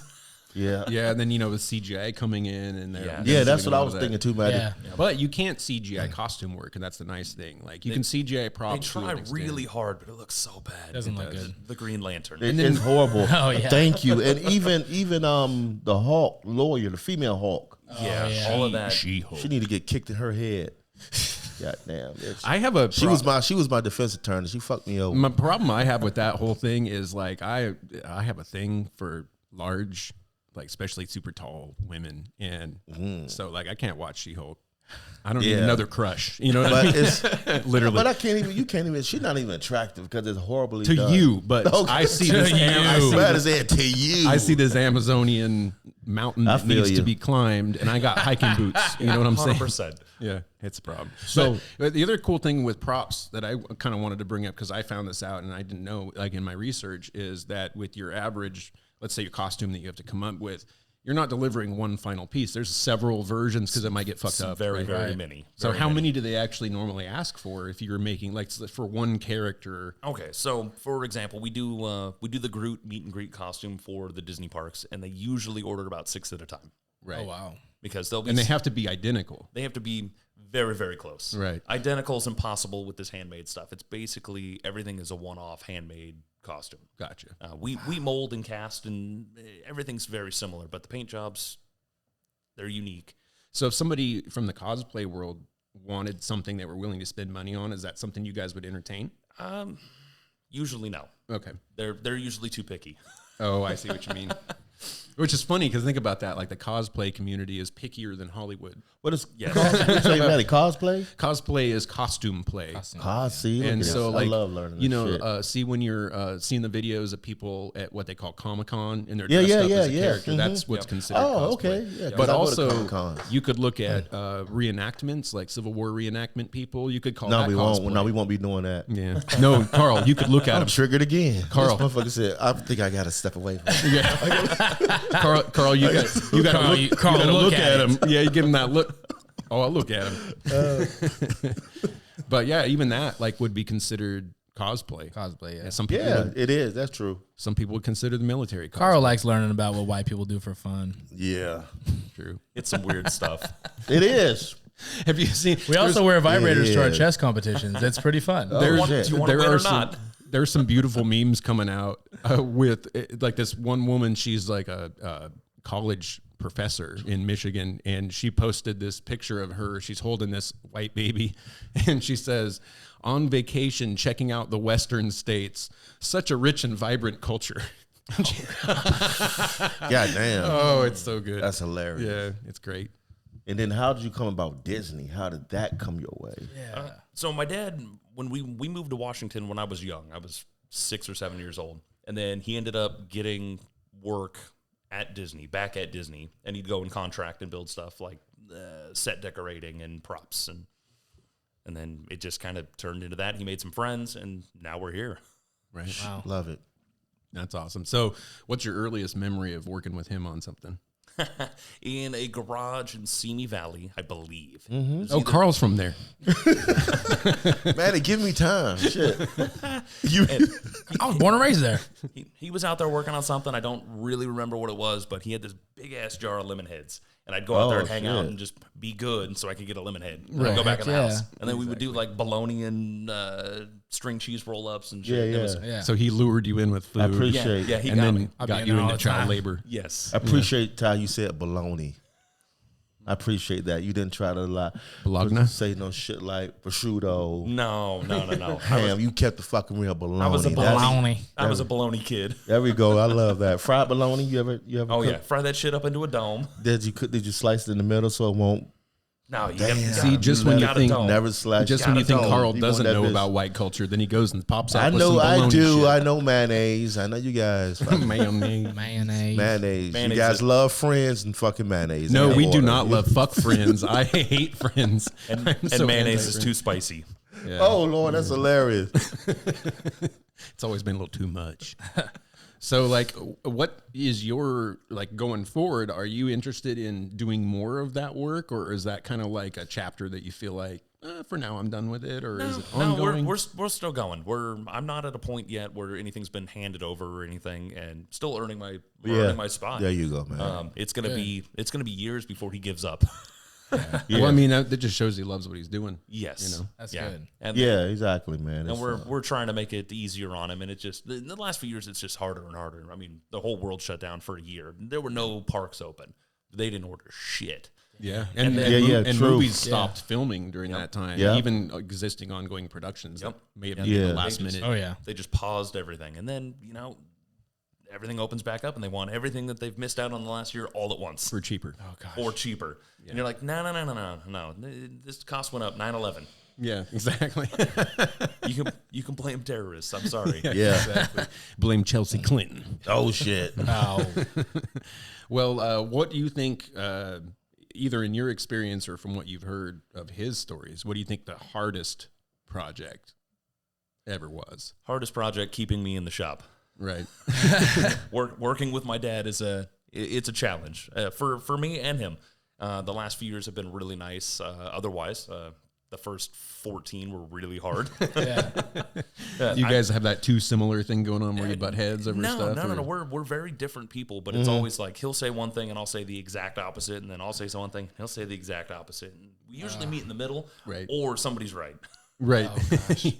Speaker 2: Yeah.
Speaker 3: Yeah, and then with CGI coming in and
Speaker 5: Yeah.
Speaker 2: Yeah, that's
Speaker 3: doing
Speaker 2: what I
Speaker 3: all
Speaker 2: was
Speaker 3: that.
Speaker 2: thinking too, man.
Speaker 1: Yeah.
Speaker 3: But you can't CGI costume work, and that's the nice thing. Like you can CGI
Speaker 5: They
Speaker 3: props. to
Speaker 5: try
Speaker 3: an extent.
Speaker 5: really hard, but it looks so bad.
Speaker 1: Doesn't look good.
Speaker 5: The Green Lantern.
Speaker 2: It's horrible.
Speaker 1: Oh, yeah.
Speaker 2: Thank you. And even the Hulk lawyer, the female Hulk,
Speaker 1: yeah.
Speaker 5: All of that.
Speaker 2: she need to get kicked in her head. God damn.
Speaker 3: I have a.
Speaker 2: She was my defense attorney. She fucked me over.
Speaker 3: My problem I have with that whole thing is like I have a thing for large, like especially super tall women, and so like I can't watch She-Hulk. I don't need
Speaker 2: Yeah.
Speaker 3: another crush. You know what I
Speaker 2: But
Speaker 3: mean?
Speaker 2: it's
Speaker 3: Literally.
Speaker 2: But you can't even. She's not even attractive because it's horribly
Speaker 3: to
Speaker 2: done.
Speaker 3: you, but
Speaker 2: Okay.
Speaker 3: I see
Speaker 1: To
Speaker 3: this.
Speaker 1: you.
Speaker 2: Bad as that to you.
Speaker 3: I see this Amazonian mountain
Speaker 2: I
Speaker 3: that
Speaker 2: feel
Speaker 3: needs
Speaker 2: you.
Speaker 3: to be climbed, and I got hiking boots. You know what I'm saying?
Speaker 5: 100%.
Speaker 3: Yeah, it's a problem. So the other cool thing with props that I kind of wanted to bring up, because I found this out and I didn't know, like in my research, is that with your average, let's say your costume that you have to come up with, you're not delivering one final piece. There's several versions because it might get fucked up.
Speaker 5: Very,
Speaker 3: right?
Speaker 5: very many.
Speaker 3: So
Speaker 5: Very
Speaker 3: how
Speaker 5: many.
Speaker 3: many do they actually normally ask for if you're making like for one character?
Speaker 5: Okay, so for example, we do the Groot meet and greet costume for the Disney parks, and they usually order about 6 at a time
Speaker 3: Right.
Speaker 1: Oh, wow.
Speaker 5: because they'll be
Speaker 3: And they have to be identical.
Speaker 5: they have to be very, very close.
Speaker 3: Right.
Speaker 5: Identical is impossible with this handmade stuff. It's basically everything is a one-off handmade costume.
Speaker 3: Gotcha.
Speaker 5: We mold and cast, and everything's very similar, but the paint jobs, they're unique.
Speaker 3: So if somebody from the cosplay world wanted something they were willing to spend money on, is that something you guys would entertain?
Speaker 5: Usually no.
Speaker 3: Okay.
Speaker 5: They're usually too picky.
Speaker 3: Oh, I see what you mean. Which is funny because think about that. Like the cosplay community is pickier than Hollywood.
Speaker 2: What is
Speaker 5: Yes.
Speaker 2: cosplay?
Speaker 3: Cosplay is costume play.
Speaker 2: See,
Speaker 3: And so, like,
Speaker 2: I love learning.
Speaker 3: you
Speaker 2: this
Speaker 3: know,
Speaker 2: shit.
Speaker 3: see when you're seeing the videos of people at what they call Comic-Con and they're
Speaker 2: Yeah,
Speaker 3: dressed
Speaker 2: yeah,
Speaker 3: up
Speaker 2: yeah,
Speaker 3: as a
Speaker 2: yeah.
Speaker 3: character.
Speaker 2: Mhm.
Speaker 3: That's what's considered
Speaker 2: Oh,
Speaker 3: cosplay.
Speaker 2: okay. Yeah, 'cause
Speaker 3: But
Speaker 2: I go to
Speaker 3: also,
Speaker 2: Comic-Cons.
Speaker 3: you could look at reenactments, like Civil War reenactment people. You could call
Speaker 2: No,
Speaker 3: that
Speaker 2: we
Speaker 3: cosplay.
Speaker 2: won't. No, we won't be doing that.
Speaker 3: Yeah. No, Carl, you could look at
Speaker 2: I'm
Speaker 3: them.
Speaker 2: triggered again.
Speaker 3: Carl.
Speaker 2: This motherfucker said, "I think I gotta step away from it."
Speaker 3: Carl, you got to
Speaker 1: Carl,
Speaker 3: look
Speaker 1: look
Speaker 3: at
Speaker 1: at
Speaker 3: him. Yeah, you give him that look. Oh, I'll look at him. But yeah, even that like would be considered cosplay.
Speaker 1: Cosplay, yeah.
Speaker 3: Some people,
Speaker 2: Yeah,
Speaker 3: would,
Speaker 2: it is. That's true.
Speaker 3: some people would consider the military cosplay.
Speaker 1: Carl likes learning about what white people do for fun.
Speaker 2: Yeah,
Speaker 3: True.
Speaker 5: It's some weird stuff.
Speaker 2: it is.
Speaker 3: Have you seen?
Speaker 1: We also wear vibrators to our
Speaker 2: Yeah.
Speaker 1: chess competitions. It's pretty fun.
Speaker 2: Oh,
Speaker 3: There's,
Speaker 2: shit.
Speaker 5: Do you want to
Speaker 3: there
Speaker 5: win
Speaker 3: are
Speaker 5: or
Speaker 3: some,
Speaker 5: not?
Speaker 3: there's some beautiful memes coming out with like this one woman. She's like a college professor in Michigan, and she posted this picture of her. She's holding this white baby, and she says, "On vacation, checking out the Western states. Such a rich and vibrant culture."
Speaker 2: God damn.
Speaker 3: Oh, it's so good.
Speaker 2: That's hilarious.
Speaker 3: Yeah, it's great.
Speaker 2: And then how did you come about Disney? How did that come your way?
Speaker 5: So my dad, when we moved to Washington when I was young, I was 6 or 7 years old, and then he ended up getting work at Disney, back at Disney, and he'd go and contract and build stuff like set decorating and props, and then it just kind of turned into that. He made some friends, and now we're here.
Speaker 3: Right.
Speaker 1: Wow.
Speaker 2: Love it.
Speaker 3: That's awesome. So, what's your earliest memory of working with him on something?
Speaker 5: In a garage in Simi Valley, I believe.
Speaker 3: Oh, Carl's from there.
Speaker 2: Matty, give me time. Shit.
Speaker 1: I was born and raised there.
Speaker 5: He was out there working on something. I don't really remember what it was, but he had this big ass jar of lemon heads. And I'd go out there and hang out
Speaker 2: shit.
Speaker 5: and just be good so I could get a lemon head. And
Speaker 3: Right.
Speaker 5: I'd go back in the
Speaker 1: Yeah.
Speaker 5: house. And then we would do like bologna and string cheese roll ups and shit.
Speaker 2: Yeah,
Speaker 5: It was-
Speaker 2: yeah.
Speaker 1: Yeah.
Speaker 3: So he lured you in with food.
Speaker 2: I appreciate
Speaker 5: yeah, he
Speaker 3: and
Speaker 5: got
Speaker 3: then
Speaker 5: me.
Speaker 1: I'll be
Speaker 3: got
Speaker 1: in
Speaker 3: you
Speaker 1: there all
Speaker 3: into
Speaker 1: the
Speaker 3: child
Speaker 1: time.
Speaker 3: labor.
Speaker 5: Yes.
Speaker 2: I appreciate how you said bologna. I appreciate that. You didn't try to lie.
Speaker 3: Bologna?
Speaker 2: Say no shit like prosciutto.
Speaker 5: No.
Speaker 2: Damn, you kept the fucking real bologna.
Speaker 5: I was a
Speaker 2: That's-
Speaker 1: Bologna.
Speaker 5: I was a bologna kid.
Speaker 2: There we go. I love that. Fried bologna. You ever
Speaker 5: Oh,
Speaker 2: cook?
Speaker 5: yeah. Fry that shit up into a dome.
Speaker 2: Did you slice it in the middle so it won't
Speaker 5: No, you
Speaker 2: Damn.
Speaker 3: See, just when you
Speaker 5: got a
Speaker 3: think,
Speaker 5: dome.
Speaker 2: never slice?
Speaker 3: just
Speaker 2: it.
Speaker 3: when you think
Speaker 2: Don't.
Speaker 3: Carl
Speaker 2: You
Speaker 3: doesn't
Speaker 2: want that
Speaker 3: know
Speaker 2: bitch-
Speaker 3: about white culture, then he goes and pops out
Speaker 2: I
Speaker 3: with
Speaker 2: know.
Speaker 3: some
Speaker 2: I
Speaker 3: bologna
Speaker 2: do.
Speaker 3: shit.
Speaker 2: I know mayonnaise. I know you guys.
Speaker 3: Mayonnaise.
Speaker 1: Mayonnaise.
Speaker 2: Mayonnaise.
Speaker 5: Mayonnaise
Speaker 2: You guys
Speaker 5: is-
Speaker 2: love Friends and fucking mayonnaise.
Speaker 3: No,
Speaker 2: in
Speaker 3: we do
Speaker 2: order.
Speaker 3: not love fuck Friends. I hate Friends.
Speaker 5: And,
Speaker 3: I'm
Speaker 5: and
Speaker 3: so
Speaker 5: mayonnaise is
Speaker 3: anti-Friends.
Speaker 5: too spicy.
Speaker 3: Yeah.
Speaker 2: Oh Lord, that's hilarious.
Speaker 3: It's always been a little too much. So, like, what is your, like, going forward? Are you interested in doing more of that work, or is that kind of like a chapter that you feel like, for now I'm done with it, or is it
Speaker 5: No,
Speaker 3: ongoing?
Speaker 5: we're still going. I'm not at a point yet where anything's been handed over or anything, and still earning my spot.
Speaker 2: There you go, man.
Speaker 5: It's gonna be years before he gives up.
Speaker 2: Yeah.
Speaker 3: Well, I mean, that just shows he loves what he's doing.
Speaker 5: Yes,
Speaker 3: You know,
Speaker 1: That's
Speaker 5: yeah.
Speaker 1: good.
Speaker 5: And
Speaker 2: Yeah, exactly, man.
Speaker 5: and
Speaker 2: It's,
Speaker 5: we're trying to make it easier on him, and it just in the last few years it's just harder and harder. I mean, the whole world shut down for a year. There were no parks open. They didn't order shit.
Speaker 3: Yeah,
Speaker 5: And then-
Speaker 3: and
Speaker 2: true.
Speaker 3: movies stopped filming during that time.
Speaker 2: Yep.
Speaker 3: Even existing ongoing productions
Speaker 5: Yep.
Speaker 3: that may have
Speaker 5: Yeah.
Speaker 3: been
Speaker 2: Yeah.
Speaker 3: the last
Speaker 5: They just-
Speaker 3: minute.
Speaker 1: Oh yeah.
Speaker 5: They just paused everything, and then everything opens back up, and they want everything that they've missed out on the last year all at once
Speaker 3: For cheaper.
Speaker 1: Oh gosh.
Speaker 5: or cheaper. And you're like, no. This cost went up 9/11.
Speaker 3: Yeah, exactly.
Speaker 5: You can blame terrorists. I'm sorry.
Speaker 2: yeah.
Speaker 3: Blame Chelsea Clinton.
Speaker 2: Oh shit.
Speaker 1: Oh.
Speaker 3: Well, what do you think, either in your experience or from what you've heard of his stories, what do you think the hardest project ever was?
Speaker 5: Hardest project keeping me in the shop.
Speaker 3: Right.
Speaker 5: Working with my dad it's a challenge for me and him. The last few years have been really nice. Otherwise, the first 14 were really hard.
Speaker 1: Yeah.
Speaker 3: You guys have that too similar thing going on where you butt heads over stuff?
Speaker 5: No.
Speaker 3: or-
Speaker 5: We're very different people, but it's always like he'll say one thing and I'll say the exact opposite, and then I'll say one thing, he'll say the exact opposite. And we usually meet in the middle,
Speaker 3: Right.
Speaker 5: or somebody's right.
Speaker 3: Right.
Speaker 1: Does he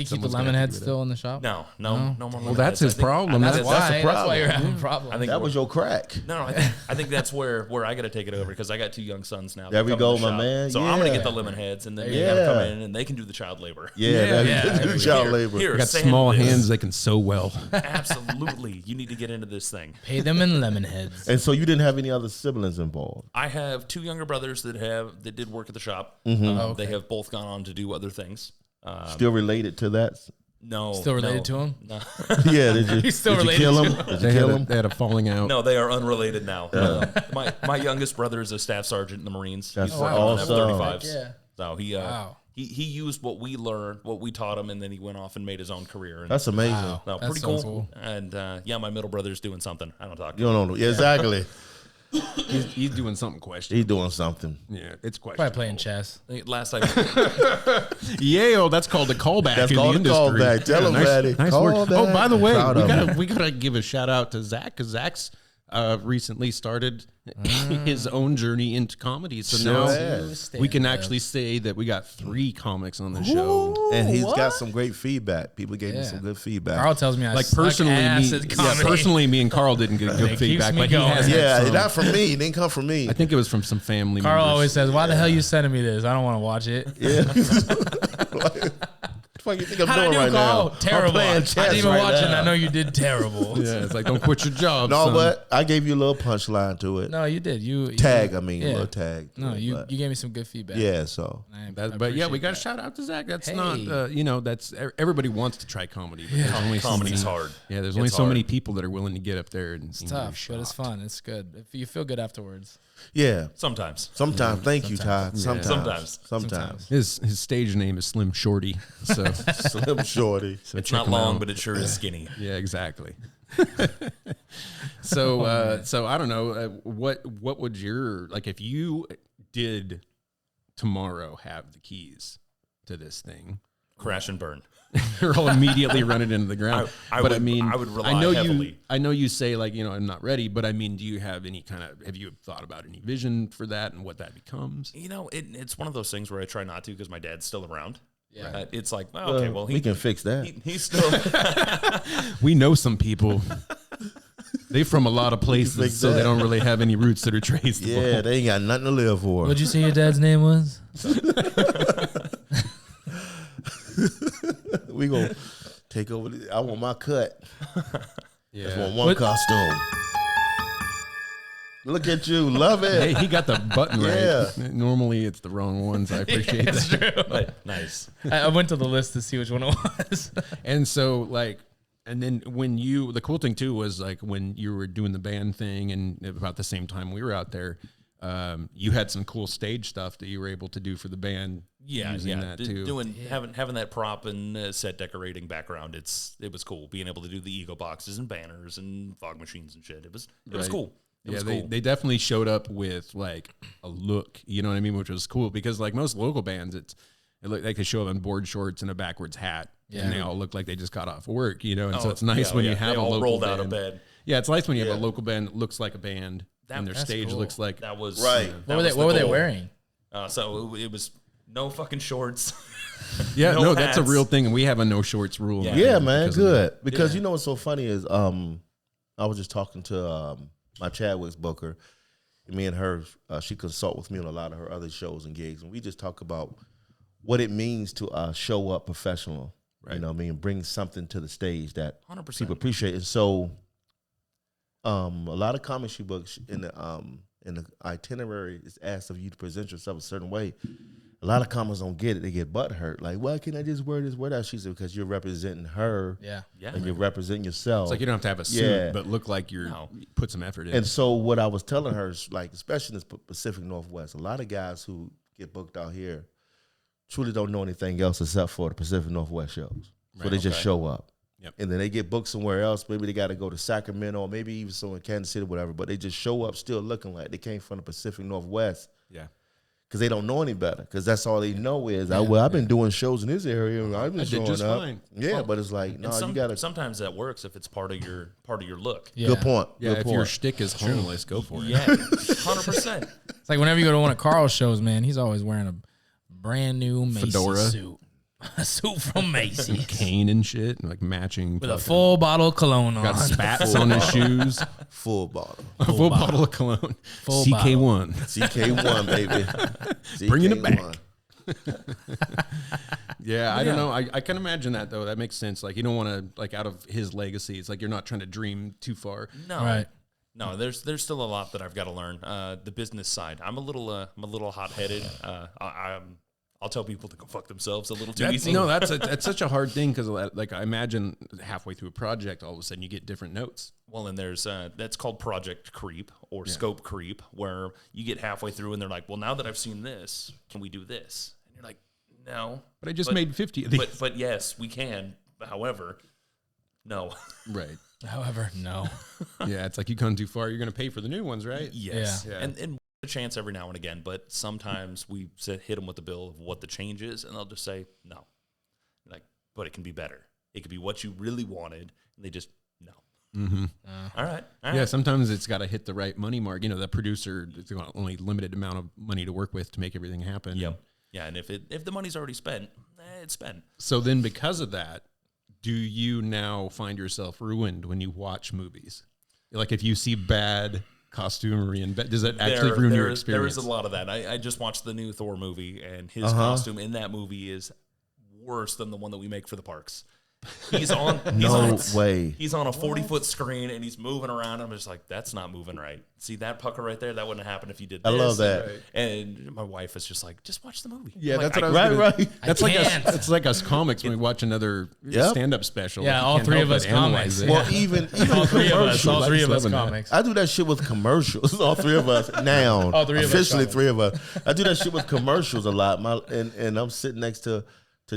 Speaker 1: keep the lemon heads still in the shop?
Speaker 5: No more.
Speaker 3: Well, that's his problem.
Speaker 1: That's why.
Speaker 2: the
Speaker 1: That's
Speaker 2: problem.
Speaker 1: why you're having a problem.
Speaker 5: I think
Speaker 2: That was your crack.
Speaker 5: No, I think that's where I got to take it over because I got 2 young sons now.
Speaker 2: There
Speaker 5: that
Speaker 2: we
Speaker 5: come in
Speaker 2: go,
Speaker 5: the
Speaker 2: my
Speaker 5: shop.
Speaker 2: man.
Speaker 5: So I'm gonna
Speaker 2: Yeah.
Speaker 5: get the lemon heads, and then they
Speaker 2: Yeah.
Speaker 5: gotta come in and they can do the child labor.
Speaker 2: Yeah,
Speaker 1: Yeah.
Speaker 2: child
Speaker 5: Here,
Speaker 2: labor.
Speaker 5: here,
Speaker 3: They got
Speaker 5: sand
Speaker 3: small
Speaker 5: this.
Speaker 3: hands. They can sew well.
Speaker 5: Absolutely, you need to get into this thing.
Speaker 1: Pay them in lemon heads.
Speaker 2: And so you didn't have any other siblings involved.
Speaker 5: I have 2 younger brothers that did work at the shop. They have both gone on to do other things.
Speaker 2: Still related to that?
Speaker 5: No,
Speaker 1: Still related to him?
Speaker 5: No,
Speaker 2: Yeah, did you,
Speaker 1: He's still
Speaker 2: did you
Speaker 1: related
Speaker 2: kill
Speaker 1: to
Speaker 2: him?
Speaker 1: him.
Speaker 2: Did you kill him?
Speaker 3: They had a falling out.
Speaker 5: no, they are unrelated now. My youngest brother is a staff sergeant in the Marines.
Speaker 2: That's
Speaker 5: He's working on
Speaker 2: awesome.
Speaker 5: F-35s.
Speaker 1: Yeah.
Speaker 5: So he
Speaker 1: Wow.
Speaker 5: he used what we learned, what we taught him, and then he went off and made his own career. And
Speaker 2: That's amazing.
Speaker 1: Wow.
Speaker 5: no,
Speaker 1: That
Speaker 5: pretty
Speaker 1: sounds
Speaker 5: cool. And yeah, my middle brother's doing something. I don't talk to
Speaker 2: You
Speaker 5: him.
Speaker 2: don't know. Yeah, exactly.
Speaker 3: He's doing something questionable.
Speaker 2: He's doing something.
Speaker 3: Yeah, it's
Speaker 1: Probably
Speaker 3: questionable.
Speaker 1: playing chess.
Speaker 5: Last time,
Speaker 3: Yeah, that's called a callback
Speaker 2: That's
Speaker 3: in
Speaker 2: called
Speaker 3: the
Speaker 2: a
Speaker 3: industry.
Speaker 2: callback. Tell him, Matty.
Speaker 3: Nice work.
Speaker 2: Callback.
Speaker 3: Oh, by the way,
Speaker 2: Proud of him.
Speaker 3: we gotta give a shout out to Zach because Zach's recently started his own journey into comedy. So
Speaker 2: Sure
Speaker 3: now
Speaker 2: has.
Speaker 3: we can actually say that we got 3 comics on the show.
Speaker 2: And he's got some great feedback. People gave me
Speaker 1: Yeah.
Speaker 2: some good feedback.
Speaker 1: Carl tells me I
Speaker 3: Like
Speaker 1: suck
Speaker 3: personally,
Speaker 1: ass at comedy.
Speaker 3: personally, me and Carl didn't get good
Speaker 1: It
Speaker 3: feedback,
Speaker 1: keeps me
Speaker 3: but he
Speaker 1: going.
Speaker 3: has. had
Speaker 2: Yeah,
Speaker 3: some.
Speaker 2: not from me. It didn't come from me.
Speaker 3: I think it was from some family
Speaker 1: Carl
Speaker 3: members.
Speaker 1: always says, "Why the hell you sending me this? I don't want to watch it."
Speaker 2: What the fuck you think I'm
Speaker 1: How'd I
Speaker 2: doing
Speaker 1: do,
Speaker 2: right
Speaker 1: Carl?
Speaker 2: now?
Speaker 1: Terrible.
Speaker 2: I'm playing
Speaker 1: I
Speaker 2: chess
Speaker 1: didn't even
Speaker 2: right
Speaker 1: watch it. And
Speaker 2: now.
Speaker 1: I know you did terrible.
Speaker 3: Yeah, it's like don't quit your job.
Speaker 2: No,
Speaker 3: son.
Speaker 2: but I gave you a little punchline to it.
Speaker 1: No, you did. You
Speaker 2: Tag, I mean, a
Speaker 1: yeah.
Speaker 2: little tag. to
Speaker 1: No,
Speaker 2: it,
Speaker 1: you
Speaker 2: but
Speaker 1: gave me some good feedback.
Speaker 2: yeah, so.
Speaker 3: But yeah, we got to
Speaker 1: that.
Speaker 3: shout out to Zach. That's
Speaker 1: Hey.
Speaker 3: not, that's everybody wants to try comedy. But there's only so
Speaker 5: comedy's
Speaker 3: many-
Speaker 5: hard.
Speaker 3: Yeah, there's only
Speaker 5: It's
Speaker 3: so many
Speaker 5: hard.
Speaker 3: people that are willing to get up there and
Speaker 1: It's tough, but it's fun. It's good. If you feel good afterwards.
Speaker 2: Yeah.
Speaker 5: Sometimes.
Speaker 2: Sometimes. Thank you, Todd.
Speaker 5: Sometimes.
Speaker 2: Sometimes.
Speaker 3: His stage name is Slim Shorty. So,
Speaker 2: Slim Shorty.
Speaker 5: It's
Speaker 3: check
Speaker 5: not
Speaker 3: him
Speaker 5: long,
Speaker 3: out.
Speaker 5: but it sure is skinny.
Speaker 3: yeah, exactly. So so I don't know what would your like if you did tomorrow have the keys to this thing.
Speaker 5: Crash and burn.
Speaker 3: I'll immediately run it into the ground.
Speaker 5: I
Speaker 3: but
Speaker 5: would-
Speaker 3: I mean,
Speaker 5: I would rely
Speaker 3: know
Speaker 5: heavily.
Speaker 3: I know you say like I'm not ready, but I mean, do you have any have you thought about any vision for that and what that becomes?
Speaker 5: It's one of those things where I try not to because my dad's still around.
Speaker 1: Yeah.
Speaker 5: It's like, well, okay, well,
Speaker 2: we can fix that.
Speaker 5: he's still.
Speaker 3: We know some people. They from a lot of places,
Speaker 2: fix
Speaker 3: so they
Speaker 2: that.
Speaker 3: don't really have any roots that are traceable.
Speaker 2: Yeah, they ain't got nothing to live for.
Speaker 1: What'd you say your dad's name was?
Speaker 2: We gonna take over. I want my cut.
Speaker 3: Yeah.
Speaker 2: Just want one
Speaker 1: What-
Speaker 2: costume. Look at you, love it.
Speaker 3: Hey, he got the button
Speaker 2: Yeah.
Speaker 3: right. Normally, it's the wrong ones. I appreciate
Speaker 1: It's
Speaker 3: that.
Speaker 1: true.
Speaker 5: But nice.
Speaker 1: I went to the list to see which one it was.
Speaker 3: And so, like, and then when the cool thing too was like when you were doing the band thing, and about the same time we were out there, you had some cool stage stuff that you were able to do for the band. using that too.
Speaker 5: Having that prop and set decorating background. It was cool being able to do the ego boxes and banners and fog machines and shit. It was
Speaker 3: Right.
Speaker 5: cool. It was
Speaker 3: they,
Speaker 5: cool.
Speaker 3: they definitely showed up with like a look, you know what I mean, which was cool because like most local bands, it looked like they show up in board shorts and a backwards hat, and they all look like they just got off work, you know. And so it's nice when you have
Speaker 5: they
Speaker 3: a
Speaker 5: all
Speaker 3: local
Speaker 5: rolled
Speaker 3: band.
Speaker 5: out of bed.
Speaker 3: Yeah, it's nice when you have a local band that looks like a band, and their
Speaker 1: that's
Speaker 3: stage
Speaker 1: cool.
Speaker 3: looks like
Speaker 5: That was
Speaker 2: Right.
Speaker 5: that
Speaker 1: What
Speaker 5: was the
Speaker 1: were they
Speaker 5: goal.
Speaker 1: wearing?
Speaker 5: So it was no fucking shorts.
Speaker 3: Yeah,
Speaker 5: No
Speaker 3: no, that's a
Speaker 5: hats.
Speaker 3: real thing, and we have a no shorts rule.
Speaker 5: Yeah.
Speaker 2: Yeah, man,
Speaker 3: because of
Speaker 2: good. Because you know what's so funny is I was just talking to my Chadwick's booker. Me and her, she consult with me on a lot of her other shows and gigs, and we just talk about what it means to show up professional. Right. You know what I mean? Bring something to the stage that
Speaker 5: 100%.
Speaker 2: people appreciate. And so a lot of comic she books in the itinerary is asked of you to present yourself a certain way. A lot of comics don't get it. They get butt hurt. Like, why can't I just wear this? Wear that? She said, because you're representing her.
Speaker 1: Yeah.
Speaker 5: Yeah.
Speaker 2: And you're representing yourself.
Speaker 3: It's like you don't have to have a suit,
Speaker 2: Yeah.
Speaker 3: but look like you're put some effort in.
Speaker 2: And so what I was telling her is, like, especially in the Pacific Northwest, a lot of guys who get booked out here truly don't know anything else except for the Pacific Northwest shows. So they just show up.
Speaker 3: Yep.
Speaker 2: And then they get booked somewhere else. Maybe they got to go to Sacramento or maybe even somewhere in Kansas City or whatever. But they just show up still looking like they came from the Pacific Northwest.
Speaker 3: Yeah.
Speaker 2: Because they don't know any better. Because that's all they know is, I've been doing shows in this area. And I've been
Speaker 3: I did
Speaker 2: showing
Speaker 3: just
Speaker 2: up.
Speaker 3: fine.
Speaker 2: Yeah, but it's like, no, you got to.
Speaker 5: Sometimes that works if it's part of your look.
Speaker 1: Yeah.
Speaker 2: Good point.
Speaker 3: Yeah,
Speaker 2: Good
Speaker 3: if
Speaker 2: point.
Speaker 3: your shtick is homeless, go for it.
Speaker 5: Yeah, 100%.
Speaker 1: It's like whenever you go to one of Carl's shows, man, he's always wearing a brand new Macy's
Speaker 3: Fedora.
Speaker 1: suit. A suit from Macy's.
Speaker 3: cane and shit, and like matching.
Speaker 1: With a full bottle of cologne on.
Speaker 3: Got spats on his shoes.
Speaker 2: Full bottle.
Speaker 3: A full bottle of cologne.
Speaker 1: Full
Speaker 3: CK1.
Speaker 2: CK1, baby.
Speaker 3: Bringing it back.
Speaker 2: CK1.
Speaker 3: Yeah, I don't know. I can imagine that, though. That makes sense. Like, you don't want to, like, out of his legacy, it's like you're not trying to dream too far.
Speaker 5: No.
Speaker 1: Right.
Speaker 5: No, there's still a lot that I've got to learn. The business side, I'm a little hot headed. I'll tell people to go fuck themselves a little too easy.
Speaker 3: No, that's such a hard thing because, like, I imagine halfway through a project, all of a sudden you get different notes.
Speaker 5: Well, and there's that's called project creep or scope creep, where you get halfway through and they're like, "Well, now that I've seen this, can we do this?" And you're like, "No."
Speaker 3: But I just made 50 of these.
Speaker 5: But yes, we can. However, no.
Speaker 3: Right.
Speaker 1: However, no.
Speaker 3: Yeah, it's like you come too far, you're going to pay for the new ones, right?
Speaker 5: Yes.
Speaker 3: Yeah.
Speaker 5: And a chance every now and again, but sometimes we hit them with the bill of what the change is, and they'll just say no. Like, but it can be better. It could be what you really wanted, and they just no.
Speaker 3: Mm-hmm.
Speaker 5: All right.
Speaker 3: Yeah, sometimes it's got to hit the right money mark. You know, the producer, it's got only limited amount of money to work with to make everything happen.
Speaker 5: Yep. Yeah, and if the money's already spent, it's spent.
Speaker 3: So then because of that, do you now find yourself ruined when you watch movies? Like if you see bad costumery, and does that actually ruin your experience?
Speaker 5: There is a lot of that. I just watched the new Thor movie, and his costume in that movie is worse than the one that we make for the parks. He's on
Speaker 2: way.
Speaker 5: He's on a 40-foot screen and he's moving around. I'm just like, that's not moving right. See that pucker right there? That wouldn't happen if you did this.
Speaker 2: I love that.
Speaker 5: And my wife is just like, just watch the movie.
Speaker 3: Yeah,
Speaker 5: I'm
Speaker 3: that's
Speaker 5: like,
Speaker 3: what I was
Speaker 2: right.
Speaker 3: That's like it's like us comics when we watch another stand-up special.
Speaker 1: Yeah,
Speaker 3: You
Speaker 1: all
Speaker 3: can't
Speaker 1: three
Speaker 3: help
Speaker 1: of us
Speaker 3: but analyze
Speaker 1: comics.
Speaker 3: it.
Speaker 2: Well, even
Speaker 1: All three of us. All
Speaker 2: commercials.
Speaker 1: three of us
Speaker 3: loving that.
Speaker 1: comics.
Speaker 2: I do that shit with commercials. All three of us now.
Speaker 1: All three of us
Speaker 2: Officially,
Speaker 1: comics.
Speaker 2: three of us. I do that shit with commercials a lot. And I'm sitting next to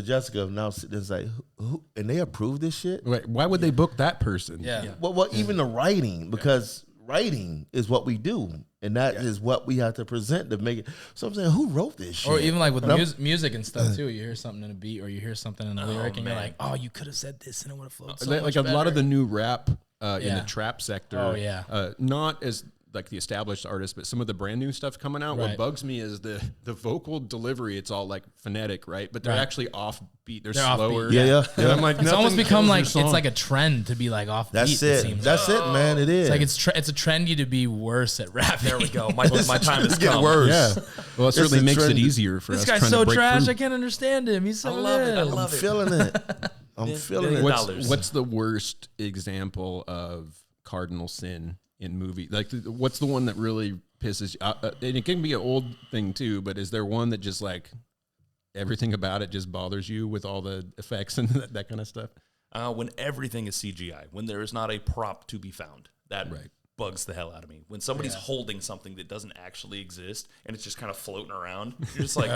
Speaker 2: Jessica, and now I'm sitting there, it's like, who? And they approve this shit?
Speaker 3: Wait, why would they book that person?
Speaker 1: Yeah.
Speaker 2: Well, even the writing, because writing is what we do, and that is what we have to present to make it. So I'm saying, who wrote this shit?
Speaker 1: Or even like with music and stuff too. You hear something in a beat or you hear something in a lyric and you're like, oh, you could have said this and it would have flowed so
Speaker 3: Like
Speaker 1: much
Speaker 3: a lot of
Speaker 1: better.
Speaker 3: the new rap in the trap sector.
Speaker 1: Oh, yeah.
Speaker 3: Not as like the established artists, but some of the brand new stuff coming out. What
Speaker 1: Right.
Speaker 3: bugs me is the vocal delivery. It's all like phonetic, right? But they're
Speaker 1: Right.
Speaker 3: actually offbeat. They're
Speaker 1: They're
Speaker 3: slower.
Speaker 1: offbeat,
Speaker 2: Yeah.
Speaker 3: And I'm like,
Speaker 1: It's
Speaker 3: nothing
Speaker 1: almost become
Speaker 3: kills
Speaker 1: like
Speaker 3: your song.
Speaker 1: it's like a trend to be like off
Speaker 2: That's
Speaker 1: beat.
Speaker 2: it.
Speaker 1: Seems
Speaker 2: That's it, man. It is.
Speaker 1: it's like it's trendy to be worse at rapping.
Speaker 5: there we go. My time has
Speaker 2: Get
Speaker 5: come.
Speaker 2: worse.
Speaker 3: Yeah. Well, it
Speaker 2: It's
Speaker 3: certainly
Speaker 2: a
Speaker 3: makes
Speaker 2: trend.
Speaker 3: it easier for
Speaker 1: This
Speaker 3: us
Speaker 1: guy's
Speaker 3: trying
Speaker 1: so
Speaker 3: to break
Speaker 1: trash.
Speaker 3: through.
Speaker 1: I can't understand him. He's so
Speaker 5: I love it. I
Speaker 1: good.
Speaker 5: love
Speaker 2: I'm
Speaker 5: it.
Speaker 2: feeling it. I'm feeling it.
Speaker 5: $1
Speaker 3: What's the worst example of cardinal sin in movie? Like, what's the one that really pisses you? And it can be an old thing too, but is there one that just like everything about it just bothers you with all the effects and that kind of stuff?
Speaker 5: When everything is CGI, when there is not a prop to be found, that bugs the hell out of me. When somebody's holding something that doesn't actually exist and it's just kind of floating around, you're just like,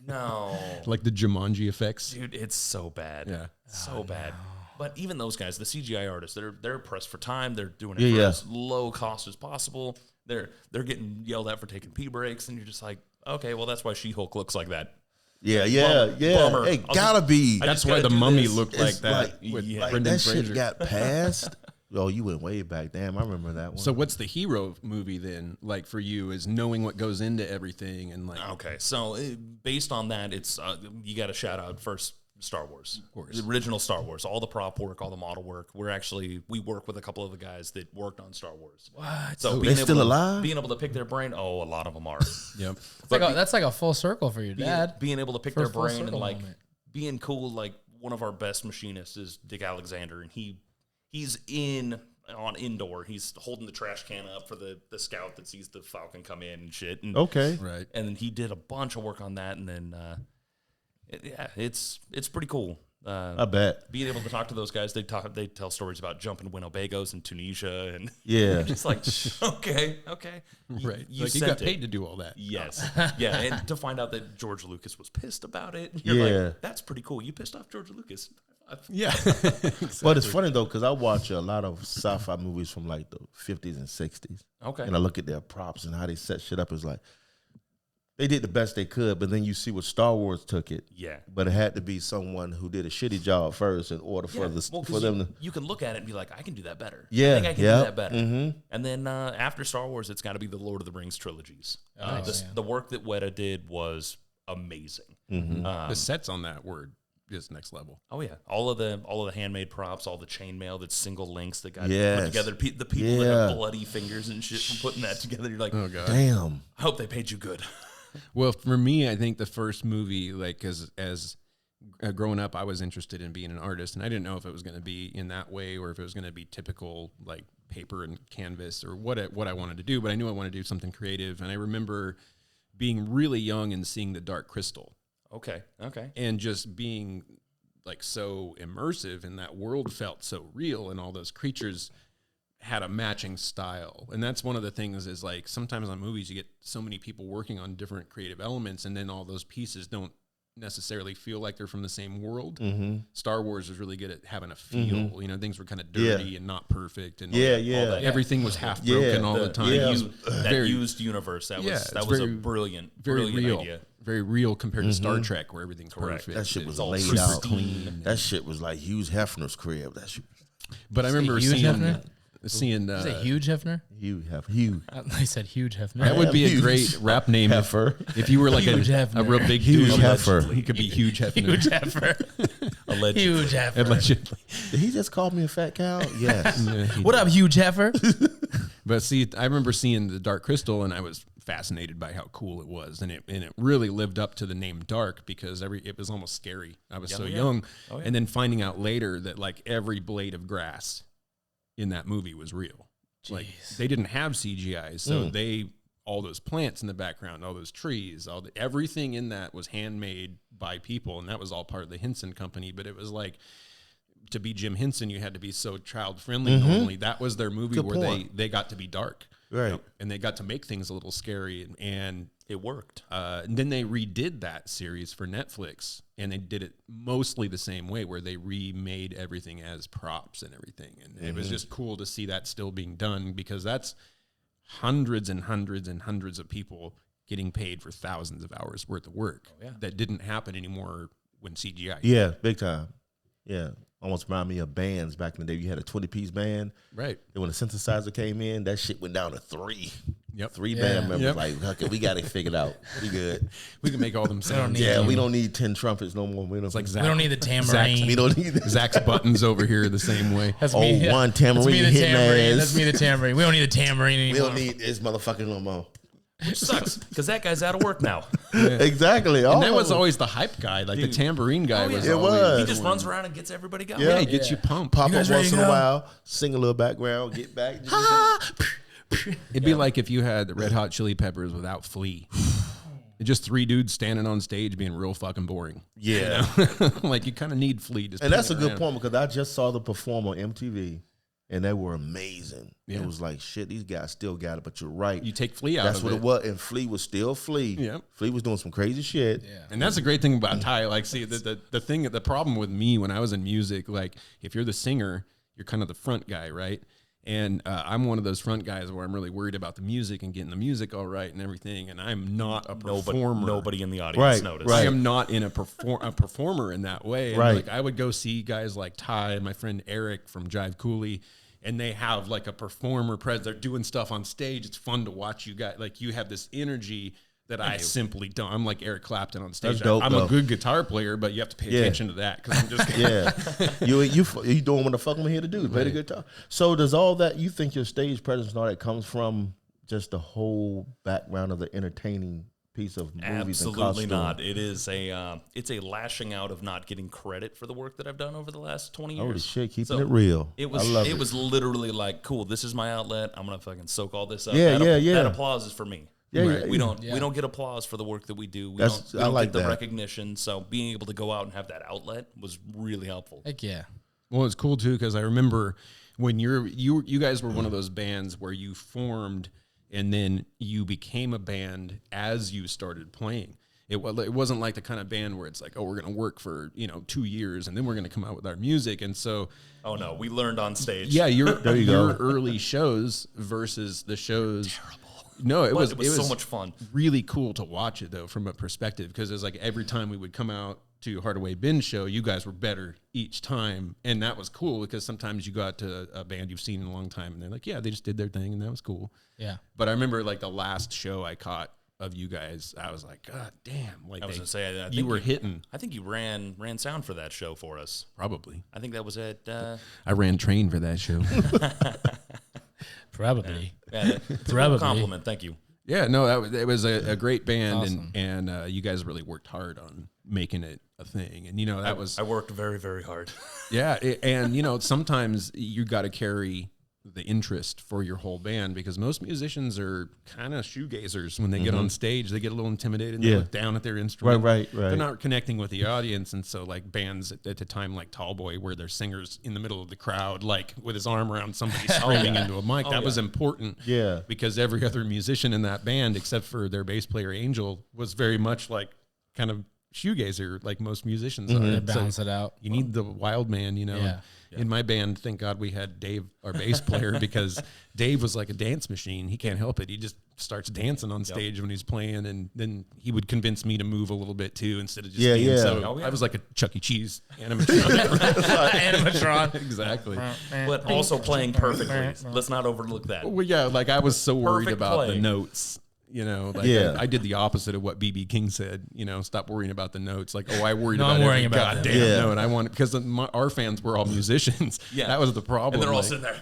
Speaker 5: no.
Speaker 3: Like the Jumanji effects.
Speaker 5: Dude, it's so bad.
Speaker 3: Yeah.
Speaker 5: So bad. But even those guys, the CGI artists, they're pressed for time. They're doing it for
Speaker 2: Yeah.
Speaker 5: as low cost as possible. They're getting yelled at for taking pee breaks, and you're just like, okay, well, that's why She-Hulk looks like that.
Speaker 2: Yeah.
Speaker 5: Bummer.
Speaker 2: Hey,
Speaker 5: I'll
Speaker 2: gotta
Speaker 5: just-
Speaker 2: be.
Speaker 5: I
Speaker 3: That's
Speaker 5: just
Speaker 3: why
Speaker 5: gotta
Speaker 3: the
Speaker 5: do
Speaker 3: Mummy
Speaker 5: this.
Speaker 3: looked like
Speaker 2: It's
Speaker 3: that
Speaker 2: like-
Speaker 3: with
Speaker 5: yeah.
Speaker 3: Brendan
Speaker 2: that
Speaker 3: Fraser.
Speaker 2: shit got passed. Oh, you went way back. Damn, I remember that one.
Speaker 3: So what's the hero movie then? Like for you, is knowing what goes into everything and like.
Speaker 5: Okay, so based on that, it's you got to shout out first Star Wars, of
Speaker 3: course.
Speaker 5: the original Star Wars, all the prop work, all the model work. We work with a couple of the guys that worked on Star Wars.
Speaker 1: What?
Speaker 5: So
Speaker 2: they still alive?
Speaker 5: Being able to pick their brain, a lot of them are.
Speaker 3: Yep.
Speaker 1: That's like a full circle for your dad.
Speaker 5: Being able to pick their
Speaker 1: First full
Speaker 5: brain and
Speaker 1: circle
Speaker 5: like
Speaker 1: moment.
Speaker 5: being cool. Like one of our best machinists is Dick Alexander, and he's on indoor. He's holding the trash can up for the scout that sees the Falcon come in and shit. And,
Speaker 2: Okay.
Speaker 3: Right.
Speaker 5: and then he did a bunch of work on that, and then it's pretty cool.
Speaker 2: I bet.
Speaker 5: Being able to talk to those guys, they tell stories about jumping Winnebagos in Tunisia, and
Speaker 2: Yeah.
Speaker 5: you're just like, okay,
Speaker 3: Right.
Speaker 5: you
Speaker 3: Like you
Speaker 5: sent
Speaker 3: got
Speaker 5: it.
Speaker 3: paid to do all that.
Speaker 5: Yes, yeah, and to find out that George Lucas was pissed about it, you're
Speaker 2: Yeah.
Speaker 5: like, that's pretty cool. You pissed off George Lucas.
Speaker 3: Yeah.
Speaker 2: But it's funny though, because I watch a lot of sci-fi movies from like the 50s and 60s.
Speaker 5: Okay,
Speaker 2: And I look at their props and how they set shit up. It's like they did the best they could, but then you see what Star Wars took it.
Speaker 5: yeah.
Speaker 2: But it had to be someone who did a shitty job first in order for them to.
Speaker 5: You can look at it and be like, I can do that better.
Speaker 2: Yeah,
Speaker 5: I think I can
Speaker 2: yeah.
Speaker 5: do that better.
Speaker 2: Mm-hmm.
Speaker 5: And then after Star Wars, it's got to be the Lord of the Rings trilogies.
Speaker 1: Nice.
Speaker 5: The work that Weta did was amazing.
Speaker 2: Mm-hmm.
Speaker 3: The sets on that were just next level.
Speaker 5: Oh yeah, all of the handmade props, all the chainmail, that's single links that got put
Speaker 2: Yes.
Speaker 5: together. The people that have bloody fingers and shit from putting that together. You're like,
Speaker 3: Oh god.
Speaker 2: Damn.
Speaker 5: I hope they paid you good.
Speaker 3: Well, for me, I think the first movie, like as growing up, I was interested in being an artist, and I didn't know if it was going to be in that way or if it was going to be typical like paper and canvas or what I wanted to do. But I knew I wanted to do something creative, and I remember being really young and seeing The Dark Crystal.
Speaker 5: Okay.
Speaker 3: And just being like so immersive in that world, felt so real, and all those creatures had a matching style. And that's one of the things is like sometimes on movies you get so many people working on different creative elements, and then all those pieces don't necessarily feel like they're from the same world. Star Wars was really good at having a feel. You know, things were kind of dirty and not perfect, and everything was half broken all the time.
Speaker 5: That used universe, that was a brilliant
Speaker 3: real
Speaker 5: idea.
Speaker 3: Very real compared to Star Trek, where everything's perfect.
Speaker 2: That shit was
Speaker 5: all
Speaker 2: laid
Speaker 5: super
Speaker 2: out.
Speaker 5: clean.
Speaker 2: That shit was like Hugh Hefner's crib. That shit.
Speaker 3: But I remember
Speaker 1: Hugh Hefner?
Speaker 3: seeing
Speaker 1: Is it Huge Hefner?
Speaker 2: Hugh.
Speaker 1: I said Huge Hefner.
Speaker 3: that would be a
Speaker 2: Huge
Speaker 3: great rap name
Speaker 2: Heifer.
Speaker 3: if you were like
Speaker 1: Huge
Speaker 3: a
Speaker 1: Hefner.
Speaker 3: real big
Speaker 2: Huge
Speaker 3: dude.
Speaker 2: Heifer.
Speaker 3: He could be Huge Hefner.
Speaker 1: Huge Heifer.
Speaker 5: Allegedly.
Speaker 1: Huge Heifer.
Speaker 3: Allegedly.
Speaker 2: Did he just call me a fat cow? Yes.
Speaker 1: What up, Huge Heifer?
Speaker 3: But see, I remember seeing The Dark Crystal, and I was fascinated by how cool it was, and it really lived up to the name Dark because it was almost scary. I was so young, and then finding out later that like every blade of grass in that movie was real. Like they didn't have CGI, so all those plants in the background, all those trees, everything in that was handmade by people, and that was all part of the Henson Company. But it was like, to be Jim Henson, you had to be so child friendly. Normally, that was their movie where they got to be dark,
Speaker 2: Right.
Speaker 3: and they got to make things a little scary, and
Speaker 5: It worked.
Speaker 3: and then they redid that series for Netflix, and they did it mostly the same way, where they remade everything as props and everything. And it was just cool to see that still being done, because that's hundreds and hundreds and hundreds of people getting paid for thousands of hours worth of work that didn't happen anymore when CGI.
Speaker 2: Yeah, big time. Yeah. Almost remind me of bands back in the day. You had a 20-piece band.
Speaker 3: Right.
Speaker 2: And when the synthesizer came in, that shit went down to 3.
Speaker 3: Yep.
Speaker 2: 3 band members. Like, okay, we got it figured out. We good.
Speaker 3: We can make all them sounds.
Speaker 2: We don't need 10 trumpets no more. We don't,
Speaker 3: It's like Zach.
Speaker 1: We don't need the tambourine.
Speaker 2: we don't need that.
Speaker 3: Zach's buttons over here the same way.
Speaker 1: That's
Speaker 2: Oh,
Speaker 1: me.
Speaker 2: one tambourine
Speaker 1: That's me the
Speaker 2: hitting
Speaker 1: tambourine.
Speaker 2: ass.
Speaker 1: That's me the tambourine. We don't need the tambourine
Speaker 2: We
Speaker 1: anymore.
Speaker 2: don't need this motherfucker no more.
Speaker 5: Which sucks, because that guy's out of work now.
Speaker 2: Exactly.
Speaker 3: And that was always the hype guy. Like the tambourine guy was
Speaker 2: It
Speaker 3: always
Speaker 2: was.
Speaker 5: He just runs around and gets everybody going.
Speaker 3: Yeah, he gets you pumped.
Speaker 2: pop
Speaker 1: You
Speaker 2: up
Speaker 1: guys ready
Speaker 2: once
Speaker 1: to
Speaker 2: in a
Speaker 1: go?
Speaker 2: while, sing a little background, get back.
Speaker 3: It'd be like if you had the Red Hot Chili Peppers without Flea. Just 3 dudes standing on stage being real fucking boring.
Speaker 2: Yeah.
Speaker 3: Like you kind of need Flea.
Speaker 2: And that's a good point, because I just saw the perform on MTV, and they were amazing.
Speaker 3: Yeah.
Speaker 2: It was like, shit, these guys still got it, but you're right.
Speaker 3: You take Flea out
Speaker 2: That's
Speaker 3: of
Speaker 2: what
Speaker 3: it.
Speaker 2: it was, and Flea was still Flea.
Speaker 3: Yep.
Speaker 2: Flea was doing some crazy shit.
Speaker 1: Yeah.
Speaker 3: And that's the great thing about Ty. Like, see, the problem with me when I was in music, like, if you're the singer, you're kind of the front guy, right? And I'm one of those front guys where I'm really worried about the music and getting the music all right and everything. And I'm not a performer.
Speaker 5: Nobody in the audience noticed.
Speaker 3: I am not in a performer in that way. And
Speaker 2: Right.
Speaker 3: like I would go see guys like Ty and my friend Eric from Jive Cooley, and they have like a performer presence. They're doing stuff on stage. It's fun to watch you guys. Like you have this energy that I simply don't. I'm like Eric Clapton on stage.
Speaker 2: That's dope,
Speaker 3: I'm
Speaker 2: though.
Speaker 3: a good guitar player, but you have to pay attention to that because I'm just
Speaker 2: Yeah. you doing what the fuck I'm here to do. Play the guitar. So does all that, you think your stage presence and all that comes from just the whole background of the entertaining piece of movies
Speaker 5: Absolutely
Speaker 2: and costume?
Speaker 5: not. It is it's a lashing out of not getting credit for the work that I've done over the last 20 years.
Speaker 2: Holy shit, keeping
Speaker 5: So
Speaker 2: it real.
Speaker 5: It
Speaker 2: I
Speaker 5: was
Speaker 2: love
Speaker 5: it was literally like, cool, this is my outlet. I'm gonna fucking soak all this up.
Speaker 2: Yeah,
Speaker 5: that,
Speaker 2: yeah.
Speaker 5: That applause is for me.
Speaker 2: Yeah,
Speaker 3: Right.
Speaker 2: yeah,
Speaker 5: We don't
Speaker 1: Yeah.
Speaker 5: we don't get applause for the work that we do. We
Speaker 2: That's-
Speaker 5: don't
Speaker 2: I like
Speaker 5: get the
Speaker 2: that.
Speaker 5: recognition. So being able to go out and have that outlet was really helpful.
Speaker 1: Heck yeah.
Speaker 3: Well, it's cool too because I remember when you guys were one of those bands where you formed and then you became a band as you started playing. It wasn't like the kind of band where it's like, oh, we're going to work for 2 years and then we're going to come out with our music. And so,
Speaker 5: Oh no, we learned on stage.
Speaker 3: yeah, your
Speaker 2: go.
Speaker 3: early shows versus the shows. Terrible. No, it was
Speaker 5: so much fun.
Speaker 3: Really cool to watch it though from a perspective because it was like every time we would come out to Hardaway Bin's show, you guys were better each time, and that was cool because sometimes you got to a band you've seen in a long time and they're like, yeah, they just did their thing and that was cool.
Speaker 1: Yeah.
Speaker 3: But I remember like the last show I caught of you guys, I was like, God damn! Like
Speaker 5: I was gonna say, I
Speaker 3: you
Speaker 5: think
Speaker 3: were hitting.
Speaker 5: I think you ran sound for that show for us.
Speaker 3: Probably.
Speaker 5: I think that was at.
Speaker 3: I ran train for that show.
Speaker 1: Probably.
Speaker 5: Yeah, it's a
Speaker 1: Probably.
Speaker 5: compliment. Thank you.
Speaker 3: Yeah, no, it was a great band,
Speaker 1: Awesome.
Speaker 3: and you guys really worked hard on making it a thing. And that was
Speaker 5: I worked very, very hard.
Speaker 3: yeah, and sometimes you got to carry the interest for your whole band, because most musicians are kind of shoegazers when they get on stage. They get a little intimidated and they look down at their instrument.
Speaker 2: Right.
Speaker 3: They're not connecting with the audience. And so like bands at the time like Tallboy, where their singer's in the middle of the crowd, like with his arm around somebody screaming into a mic, that was important.
Speaker 2: Yeah.
Speaker 3: Because every other musician in that band, except for their bass player Angel, was very much like kind of shoegazer, like most musicians are.
Speaker 1: They
Speaker 3: So
Speaker 1: balance it out.
Speaker 3: you need the wild man,
Speaker 1: Yeah.
Speaker 3: In my band, thank God we had Dave, our bass player, because Dave was like a dance machine. He can't help it. He just starts dancing on stage when he's playing, and then he would convince me to move a little bit too, instead of just being so. I was like a Chuck E. Cheese animatronic.
Speaker 1: Animatron.
Speaker 3: Exactly.
Speaker 5: But also playing perfectly. Let's not overlook that.
Speaker 3: Well, yeah, like I was so worried
Speaker 5: Perfect
Speaker 3: about the
Speaker 5: play.
Speaker 3: notes. I did the opposite of what B.B. King said. Stop worrying about the notes. Like, I worried about
Speaker 1: I'm
Speaker 3: every
Speaker 1: worrying about them.
Speaker 3: goddamn note. I want, because our fans were all musicians.
Speaker 5: Yeah.
Speaker 3: That was the problem.
Speaker 5: And they're all
Speaker 3: like-
Speaker 5: sitting there.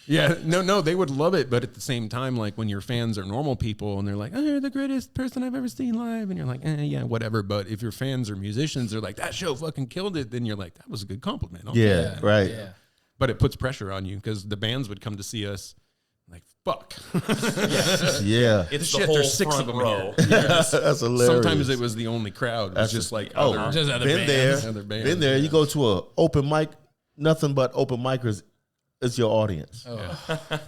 Speaker 3: Yeah, no, they would love it, but at the same time, like when your fans are normal people and they're like, "Oh, you're the greatest person I've ever seen live," and you're like, yeah, whatever. But if your fans are musicians, they're like, "That show fucking killed it," then you're like, "That was a good compliment." Okay.
Speaker 2: Right.
Speaker 1: Yeah.
Speaker 3: But it puts pressure on you, because the bands would come to see us, like, fuck.
Speaker 2: Yeah.
Speaker 5: It's
Speaker 3: Shit,
Speaker 5: the whole
Speaker 3: there's 6
Speaker 5: front
Speaker 3: of them
Speaker 5: row.
Speaker 2: That's hilarious.
Speaker 3: Sometimes it was the only crowd. It was just like other.
Speaker 1: Just other
Speaker 2: been
Speaker 1: bands.
Speaker 2: there.
Speaker 3: Other bands,
Speaker 2: Been there.
Speaker 3: yeah.
Speaker 2: You go to a open mic, nothing but open micers is your audience.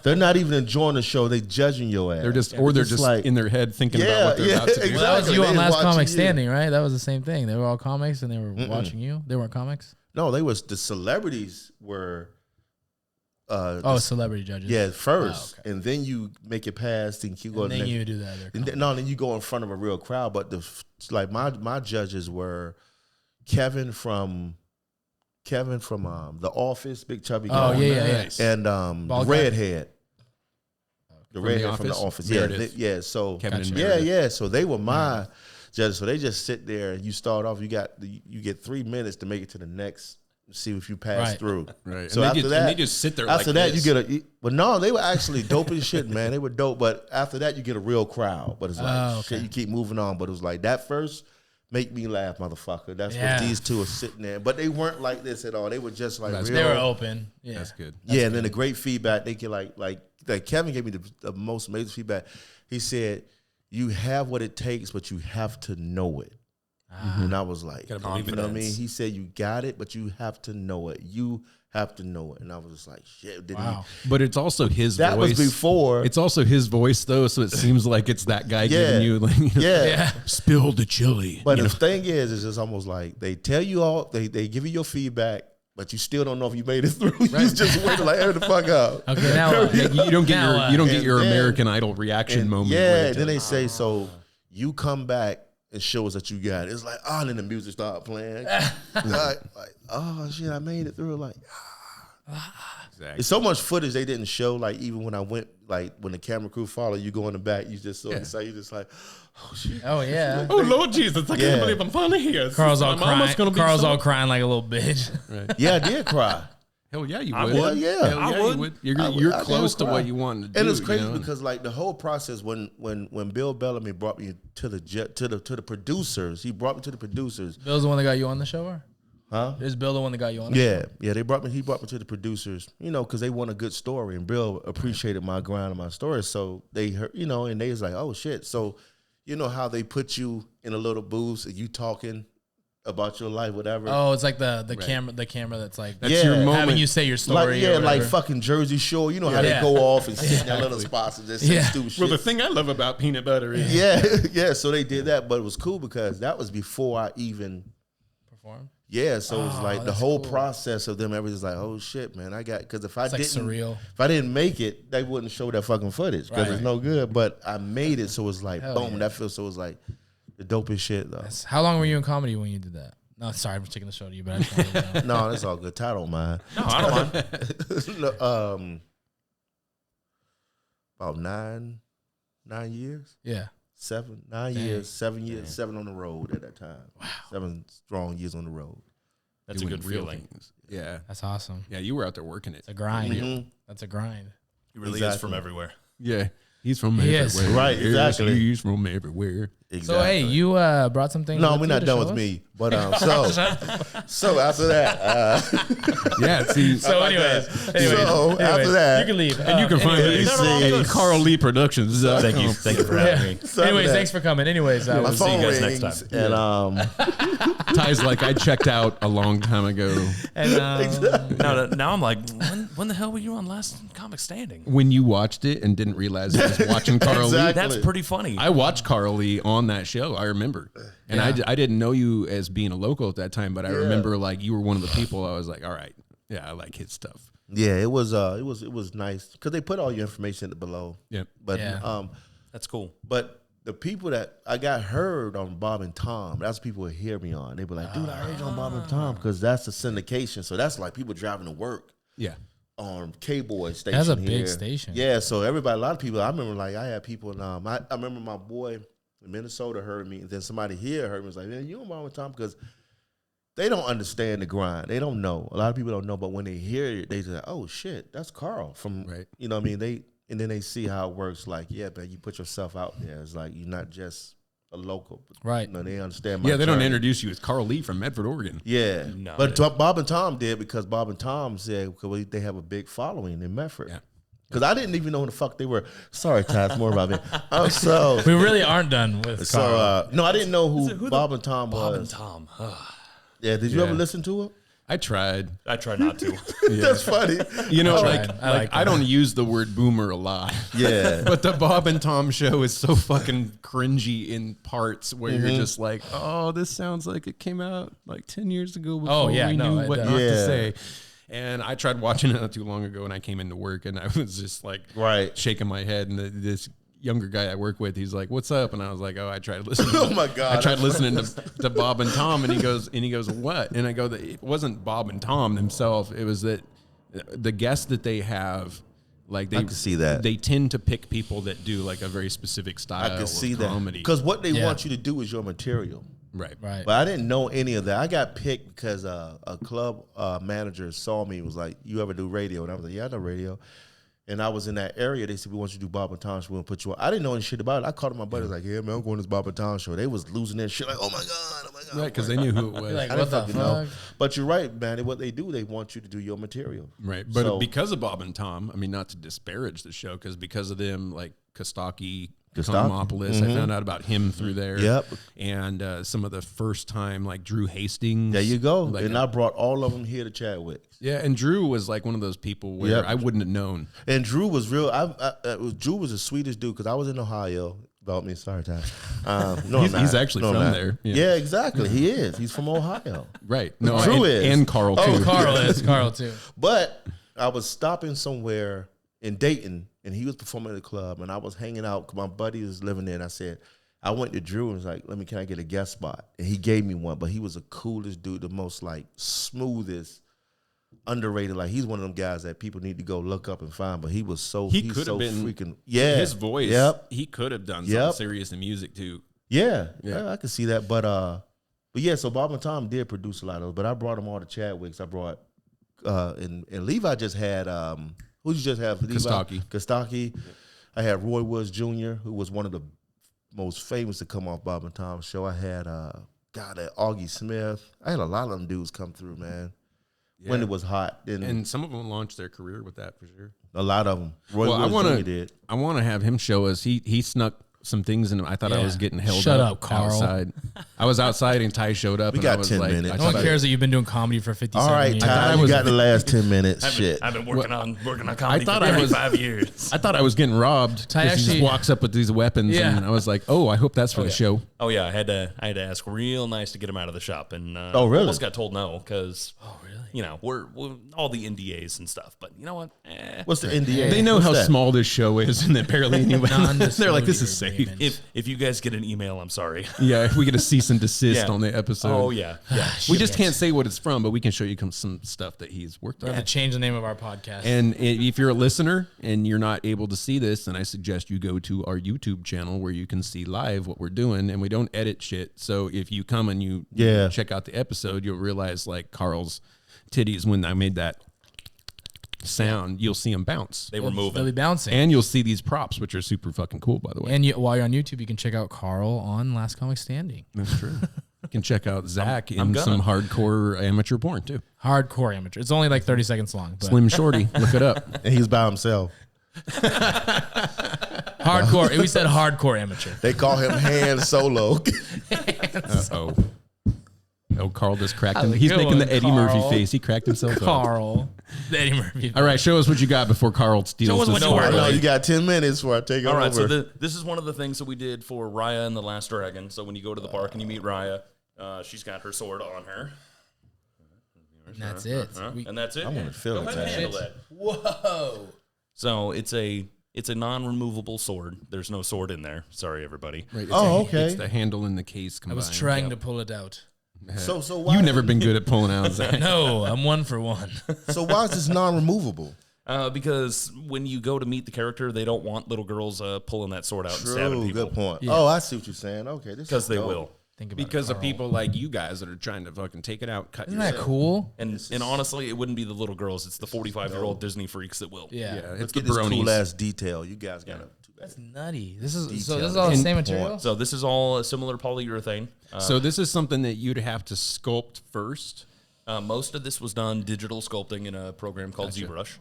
Speaker 2: They're not even enjoying the show. They judging your ass.
Speaker 3: They're just, or they're just
Speaker 2: like,
Speaker 3: in their head thinking about what they're about to do.
Speaker 2: exactly.
Speaker 1: Well, that was you
Speaker 2: They
Speaker 1: on Last
Speaker 2: watching
Speaker 1: Comic
Speaker 2: you.
Speaker 1: Standing, right? That was the same thing. They were all comics and they were watching you. They weren't comics.
Speaker 2: No, the celebrities were.
Speaker 1: Celebrity judges.
Speaker 2: Yeah, first,
Speaker 1: Oh, okay.
Speaker 2: and then you make it past, and you go.
Speaker 1: And then
Speaker 2: next,
Speaker 1: you do that. Other
Speaker 2: then you go in front of a real crowd. But my judges were Kevin from The Office, big chubby guy.
Speaker 1: Oh yeah.
Speaker 3: Nice.
Speaker 2: and
Speaker 1: Bald
Speaker 2: the
Speaker 1: guy?
Speaker 2: redhead. The redhead from The
Speaker 3: Office?
Speaker 2: Office.
Speaker 3: Meredith.
Speaker 2: Yeah. So
Speaker 3: Kevin and
Speaker 2: yeah,
Speaker 3: Meredith.
Speaker 2: yeah. So they were my judges. So they just sit there, and you start off. You get 3 minutes to make it to the next. See if you pass
Speaker 1: Right.
Speaker 2: through.
Speaker 3: Right.
Speaker 2: So
Speaker 3: And
Speaker 2: after
Speaker 3: they
Speaker 2: that,
Speaker 3: they just sit there.
Speaker 2: after
Speaker 3: like
Speaker 2: that,
Speaker 3: this.
Speaker 2: you get but no, they were actually dope as shit, man. They were dope. But after that, you get a real crowd. But it's like shit. You keep moving on. But it was like that first. Make me laugh, motherfucker. That's
Speaker 1: Yeah.
Speaker 2: what these two are sitting there. But they weren't like this at all. They were just like real.
Speaker 1: They were open. Yeah.
Speaker 3: That's good.
Speaker 2: Yeah, and then the great feedback. They get like Kevin gave me the most amazing feedback. He said, "You have what it takes, but you have to know it." And I was like,
Speaker 3: Gotta believe
Speaker 2: you
Speaker 3: it.
Speaker 2: know what I mean? He said, "You got it, but you have to know it. You have to know it." And I was just like, "Shit!"
Speaker 1: Wow.
Speaker 3: But it's also his
Speaker 2: That
Speaker 3: voice.
Speaker 2: was before.
Speaker 3: It's also his voice, though, so it seems like it's that guy
Speaker 2: Yeah.
Speaker 3: giving you, like,
Speaker 2: Yeah.
Speaker 3: spill the chili.
Speaker 2: But
Speaker 3: you
Speaker 2: the
Speaker 3: know?
Speaker 2: thing is it's almost like they tell you all, they give you your feedback, but you still don't know if you made it through. You just waiting like, "Hurry the fuck up."
Speaker 1: Okay, now
Speaker 3: you don't get
Speaker 1: Now,
Speaker 3: your
Speaker 2: and then-
Speaker 3: American Idol reaction moment. where
Speaker 2: Yeah,
Speaker 3: they
Speaker 2: and then
Speaker 3: tell-
Speaker 2: they say, "So you come back and show us that you got it." It's like, and then the music start playing. like, oh shit, I made it through. Like,
Speaker 3: Exactly.
Speaker 2: it's so much footage they didn't show. Like, even when I went, like when the camera crew follow you, go in the back, you just so excited, you just like, oh shit.
Speaker 1: Oh yeah.
Speaker 3: Oh Lord Jesus! I
Speaker 2: Yeah.
Speaker 3: can't believe I'm finally here.
Speaker 1: Carl's all
Speaker 3: I'm almost
Speaker 1: crying.
Speaker 3: gonna be
Speaker 1: Carl's
Speaker 3: so-
Speaker 1: all crying like a little bitch.
Speaker 3: Right.
Speaker 2: Yeah, I did cry.
Speaker 3: Hell yeah, you
Speaker 5: I
Speaker 3: would.
Speaker 5: would.
Speaker 2: Yeah,
Speaker 3: Hell
Speaker 5: I
Speaker 3: yeah,
Speaker 5: would.
Speaker 3: you would. You're,
Speaker 2: I would-
Speaker 3: you're
Speaker 2: I
Speaker 3: close to
Speaker 2: cry.
Speaker 3: what you wanted to do.
Speaker 2: And it's crazy
Speaker 3: you know?
Speaker 2: because like the whole process when Bill Bellamy brought me to the producers, he brought me to the producers.
Speaker 1: Bill's the one that got you on the show, or?
Speaker 2: Huh?
Speaker 1: Is Bill the one that got you on? The
Speaker 2: Yeah, yeah. He brought me to the producers, because they want a good story, and Bill appreciated my grind and my story. So they heard, and they was like, "Oh shit!" So, you know how they put you in a little booth and you talking about your life, whatever.
Speaker 1: Oh, it's like the camera that's like
Speaker 3: That's
Speaker 2: Yeah.
Speaker 3: your
Speaker 1: having
Speaker 3: moment.
Speaker 1: you say your story.
Speaker 2: like
Speaker 1: or
Speaker 2: like
Speaker 1: whatever.
Speaker 2: fucking Jersey Shore. You know how
Speaker 1: Yeah.
Speaker 2: they go off and sit in their little spots and just say
Speaker 1: Yeah.
Speaker 2: stupid shit.
Speaker 3: Well, the thing I love about peanut butter is
Speaker 2: yeah, yeah. So they did that, but it was cool because that was before I even.
Speaker 1: perform.
Speaker 2: Yeah, so it was like the
Speaker 1: that's
Speaker 2: whole
Speaker 1: cool.
Speaker 2: process of them. Everybody's like, "Oh shit, man, I got." Because if I
Speaker 1: It's like
Speaker 2: didn't,
Speaker 1: surreal.
Speaker 2: if I didn't make it, they wouldn't show that fucking footage because
Speaker 1: Right.
Speaker 2: it's no good. But I made it, so it was like,
Speaker 1: Hell
Speaker 2: boom,
Speaker 1: yeah.
Speaker 2: that feels. So it was like the dopest shit though.
Speaker 1: How long were you in comedy when you did that? No, sorry, I'm taking the show to you, but I just wanted to know.
Speaker 2: No, that's all good. I don't mind.
Speaker 5: No, I don't mind.
Speaker 2: About nine years,
Speaker 1: Yeah.
Speaker 2: 9 years, 7 years, 7 on the road at that time. Wow. 7 strong years on the road.
Speaker 5: That's a good feeling.
Speaker 3: Things. Yeah.
Speaker 1: That's awesome.
Speaker 3: Yeah, you were out there working it.
Speaker 1: It's a grind.
Speaker 2: Mm-hmm.
Speaker 1: That's a grind.
Speaker 5: He really is from everywhere.
Speaker 3: Yeah. He's from
Speaker 1: He
Speaker 3: everywhere.
Speaker 1: is.
Speaker 2: Right, exactly.
Speaker 3: He's from everywhere.
Speaker 2: Exactly.
Speaker 1: So hey, you brought something.
Speaker 2: No, we're not done with me. But so after that,
Speaker 3: Yeah, see.
Speaker 1: So anyways,
Speaker 2: after that,
Speaker 1: you can leave,
Speaker 3: and you can find
Speaker 2: anyways,
Speaker 3: me at Carl Lee Productions.
Speaker 5: Thank you for having me.
Speaker 2: So
Speaker 1: anyways,
Speaker 2: after
Speaker 1: thanks for coming. Anyways,
Speaker 2: my
Speaker 1: we'll see
Speaker 2: phone
Speaker 1: you guys
Speaker 2: rings,
Speaker 1: next time.
Speaker 2: and
Speaker 3: Ty's like, I checked out a long time ago.
Speaker 1: And
Speaker 5: Now I'm like, when the hell were you on Last Comic Standing?
Speaker 3: When you watched it and didn't realize I was watching Carl Lee.
Speaker 2: Exactly.
Speaker 5: That's pretty funny.
Speaker 3: I watched Carl Lee on that show. I remember, and I didn't know you as being a local at that time, but I remember like you were one of the people. I was like, all right, yeah, I like his stuff.
Speaker 2: yeah, it was nice because they put all your information below.
Speaker 3: Yep.
Speaker 2: But
Speaker 5: That's cool.
Speaker 2: but the people that I got heard on Bob and Tom, that's people would hear me on. They were like, dude, I heard you on Bob and Tom because that's the syndication. So that's like people driving to work.
Speaker 3: Yeah.
Speaker 2: On K-Boy station.
Speaker 1: That's a
Speaker 2: here.
Speaker 1: big station.
Speaker 2: Yeah, so everybody, a lot of people. I remember, like, I had people. I remember my boy in Minnesota heard me, and then somebody here heard me. Was like, man, you on Bob and Tom because they don't understand the grind. They don't know. A lot of people don't know, but when they hear it, they say, "Oh shit, that's Carl from."
Speaker 3: Right.
Speaker 2: You know what I mean? And then they see how it works. Like, yeah, man, you put yourself out there. It's like you're not just a local,
Speaker 1: Right.
Speaker 2: You know, they understand. My
Speaker 3: Yeah, they don't
Speaker 2: journey.
Speaker 3: introduce you as Carl Lee from Medford, Oregon.
Speaker 2: Yeah,
Speaker 5: No,
Speaker 2: but Bob and Tom did because Bob and Tom said because they have a big following in Medford.
Speaker 3: Yeah.
Speaker 2: Because I didn't even know who the fuck they were. Sorry, Ty, it's more about me. So
Speaker 1: we really aren't done with Carl.
Speaker 2: no, I didn't know who Bob and Tom was.
Speaker 5: Bob and Tom.
Speaker 2: Yeah, did you ever listen to it?
Speaker 3: I tried.
Speaker 5: I try not to.
Speaker 2: That's funny.
Speaker 3: You know,
Speaker 1: tried.
Speaker 3: I don't use the word boomer a lot.
Speaker 2: Yeah.
Speaker 3: But the Bob and Tom show is so fucking cringy in parts where you're just like, oh, this sounds like it came out like 10 years ago before we knew what not to say. And I tried watching it not too long ago, and I came into work, and I was just like shaking my head, and this younger guy I work with, he's like, "What's up?" And I was like, "Oh, I tried listening."
Speaker 2: Oh my god!
Speaker 3: I tried listening to Bob and Tom, and he goes, "What?" And I go, "It wasn't Bob and Tom themselves. It was that the guests that they have, like
Speaker 2: I can see that
Speaker 3: they tend to pick people that do like a very specific style.
Speaker 2: I can see that
Speaker 3: comedy
Speaker 2: because what they want you to do is your material.
Speaker 3: Right.
Speaker 2: But I didn't know any of that. I got picked because a club manager saw me and was like, "You ever do radio?" And I was like, "Yeah, I know radio." And I was in that area. They said, "We want you to do Bob and Tom show. We'll put you on." I didn't know any shit about it. I called my buddies like, "Yeah, man, I'm going to this Bob and Tom show." They was losing their shit like, "Oh my god."
Speaker 3: Right, because they knew who it was.
Speaker 1: Like,
Speaker 2: I
Speaker 1: what
Speaker 2: didn't
Speaker 1: the
Speaker 2: fucking
Speaker 1: fuck?
Speaker 2: know. But you're right, man. What they do, they want you to do your material.
Speaker 3: Right. But
Speaker 2: So-
Speaker 3: because of Bob and Tom, I mean, not to disparage the show, because of them, like Cascadia Axe Co, I found out about him through there.
Speaker 2: Yep.
Speaker 3: And some of the first time, like Drew Hastings.
Speaker 2: There you go.
Speaker 3: Like,
Speaker 2: And I brought all of them here to Chadwick.
Speaker 3: yeah, and Drew was like one of those people where
Speaker 2: Yep.
Speaker 3: I wouldn't have known.
Speaker 2: And Drew was real. Drew was the sweetest dude because I was in Ohio. About me, sorry, Ty. No,
Speaker 3: He's actually from there.
Speaker 2: Yeah. Exactly. He is. He's from Ohio.
Speaker 3: Right. No,
Speaker 2: Drew
Speaker 3: and,
Speaker 2: is.
Speaker 3: and Carl too.
Speaker 2: Oh,
Speaker 1: Carl too.
Speaker 2: But I was stopping somewhere in Dayton, and he was performing at the club, and I was hanging out because my buddy was living there, and I said, I went to Drew and was like, can I get a guest spot? And he gave me one, but he was the coolest dude, the most like smoothest, underrated. Like he's one of them guys that people need to go look up and find, but he was so,
Speaker 3: He
Speaker 2: he's
Speaker 3: could
Speaker 2: so
Speaker 3: have been
Speaker 2: freaking, yeah.
Speaker 3: His voice,
Speaker 2: Yep.
Speaker 3: he could have done
Speaker 2: Yep.
Speaker 3: something serious in music too.
Speaker 2: Yeah, I could see that. But yeah, so Bob and Tom did produce a lot of those, but I brought them all to Chadwick's. I brought, and Levi just had, who did you just have? Cascadia. I had Roy Woods Jr., who was one of the most famous to come off Bob and Tom's show. I had, Augie Smith. I had a lot of them dudes come through, man.
Speaker 3: Yeah.
Speaker 2: When it was hot.
Speaker 3: And some of them launched their career with that for sure.
Speaker 2: A lot of them. Roy Woods Jr. did.
Speaker 3: I want to have him show us. He snuck some things in. I thought I was getting held
Speaker 1: Shut
Speaker 3: up
Speaker 1: up, Carl.
Speaker 3: outside. I was outside and Ty showed up.
Speaker 2: We
Speaker 3: and
Speaker 2: got
Speaker 3: I was
Speaker 2: 10
Speaker 3: like,
Speaker 2: minutes.
Speaker 1: No one cares that you've been doing comedy for 57
Speaker 2: All right,
Speaker 1: years.
Speaker 2: Ty, you got the last 10 minutes. Shit.
Speaker 5: I've been working on comedy
Speaker 3: thought
Speaker 5: for
Speaker 3: I was-
Speaker 5: 35 years.
Speaker 3: I thought I was getting robbed.
Speaker 1: Ty
Speaker 3: 'cause he just
Speaker 1: actually-
Speaker 3: walks up with these weapons,
Speaker 1: Yeah.
Speaker 3: and I was like, "Oh, I hope that's for the show."
Speaker 5: Oh yeah, I had to ask real nice to get him out of the shop, and
Speaker 2: Oh, really?
Speaker 5: almost got told no because you know we're all the NDAs and stuff. But you know what?
Speaker 2: What's the NDA?
Speaker 3: They know
Speaker 2: What's
Speaker 3: how
Speaker 2: that?
Speaker 3: small this show is, and that barely anyone. They're like, "This is safe." Right.
Speaker 5: If you guys get an email, I'm sorry.
Speaker 3: Yeah, if we get a cease and desist
Speaker 5: Yeah.
Speaker 3: on the episode.
Speaker 5: Oh yeah.
Speaker 3: We just can't say what it's from, but we can show you some stuff that he's worked
Speaker 1: We
Speaker 3: on.
Speaker 1: have to change the name of our podcast.
Speaker 3: And if you're a listener and you're not able to see this, then I suggest you go to our YouTube channel where you can see live what we're doing, and we don't edit shit. So if you come and you check out the episode, you'll realize like Carl's titties when I made that sound, you'll see them bounce.
Speaker 5: They were
Speaker 1: They'll be
Speaker 5: moving.
Speaker 1: bouncing.
Speaker 3: And you'll see these props, which are super fucking cool, by the way.
Speaker 1: And while you're on YouTube, you can check out Carl on Last Comic Standing.
Speaker 3: That's true. You can check out Zach
Speaker 5: I'm
Speaker 3: in
Speaker 5: gonna.
Speaker 3: some hardcore amateur porn, too.
Speaker 1: Hardcore amateur. It's only like 30 seconds long. But
Speaker 3: Slim Shorty. Look it up.
Speaker 2: And he's by himself.
Speaker 1: hardcore. We said hardcore amateur.
Speaker 2: They call him Han Solo.
Speaker 3: Uh-oh. Oh, Carl just cracked him.
Speaker 1: How's it
Speaker 3: He's making the
Speaker 1: going,
Speaker 3: Eddie Murphy
Speaker 1: Carl?
Speaker 3: face. He cracked himself up.
Speaker 1: Carl. The Eddie Murphy.
Speaker 3: All right, show us what you got before Carl steals
Speaker 1: Show us
Speaker 3: the
Speaker 1: what you
Speaker 3: spotlight.
Speaker 1: got.
Speaker 2: No, you got 10 minutes before I take
Speaker 5: All
Speaker 2: over.
Speaker 5: right, so this is one of the things that we did for Raya and the Last Dragon. So when you go to the park and you meet Raya, she's got her sword on her.
Speaker 1: And that's it.
Speaker 5: And that's it.
Speaker 2: I wanna feel
Speaker 5: Go
Speaker 2: it,
Speaker 5: ahead and
Speaker 2: Zach.
Speaker 5: handle that.
Speaker 1: Whoa.
Speaker 5: So it's a non-removable sword. There's no sword in there. Sorry, everybody.
Speaker 3: Right, it's
Speaker 2: Oh,
Speaker 3: a-
Speaker 2: okay.
Speaker 3: It's the handle and the case
Speaker 1: I
Speaker 3: combined.
Speaker 1: was trying to pull it out.
Speaker 2: So why
Speaker 3: You've never been good at pulling out, Zach.
Speaker 1: No, I'm 1 for 1.
Speaker 2: So why is this non-removable?
Speaker 5: Because when you go to meet the character, they don't want little girls pulling that sword out and stabbing
Speaker 2: True,
Speaker 5: people.
Speaker 2: good point.
Speaker 1: Yeah.
Speaker 2: Oh, I see what you're saying. Okay, this
Speaker 5: Because
Speaker 2: is
Speaker 5: they
Speaker 2: dope.
Speaker 5: will.
Speaker 1: Think about
Speaker 3: Because
Speaker 1: it,
Speaker 3: of
Speaker 1: Carl.
Speaker 3: people like you guys that are trying to fucking take it out, cut
Speaker 1: Isn't
Speaker 3: yourself.
Speaker 1: that cool?
Speaker 5: And honestly, it wouldn't be the little girls. It's the 45-year-old Disney freaks that will.
Speaker 1: Yeah.
Speaker 3: Yeah,
Speaker 2: Let's
Speaker 3: it's the
Speaker 2: get this
Speaker 3: bronies.
Speaker 2: cool ass detail. You guys got to.
Speaker 1: That's nutty. This is
Speaker 2: Detail.
Speaker 1: this is all the
Speaker 3: And
Speaker 1: same material.
Speaker 5: So this is all a similar polyurethane.
Speaker 3: So this is something that you'd have to sculpt first,
Speaker 5: Most of this was done digital sculpting in a program called ZBrush.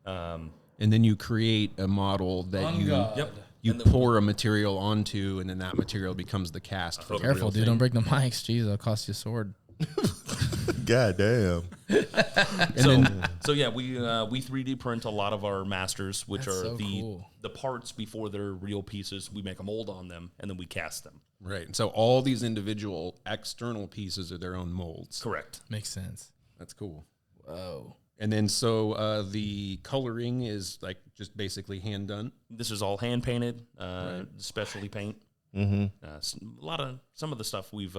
Speaker 3: and then you create a model that you
Speaker 5: Yep.
Speaker 3: you
Speaker 5: And then
Speaker 3: pour a material onto, and then that material becomes the cast. For the
Speaker 1: Careful,
Speaker 3: real
Speaker 1: dude.
Speaker 3: thing.
Speaker 1: Don't break the mics. Jeez, it'll cost you a sword.
Speaker 2: God damn.
Speaker 5: So yeah, we 3D print a lot of our masters, which
Speaker 1: That's
Speaker 5: are
Speaker 1: so cool.
Speaker 5: the parts before they're real pieces. We make a mold on them and then we cast them.
Speaker 3: Right. And so all these individual external pieces are their own molds.
Speaker 5: Correct.
Speaker 1: Makes sense.
Speaker 3: That's cool.
Speaker 1: Whoa.
Speaker 3: And then so the coloring is like just basically hand done.
Speaker 5: This is all hand painted, specialty paint. Some of the stuff we've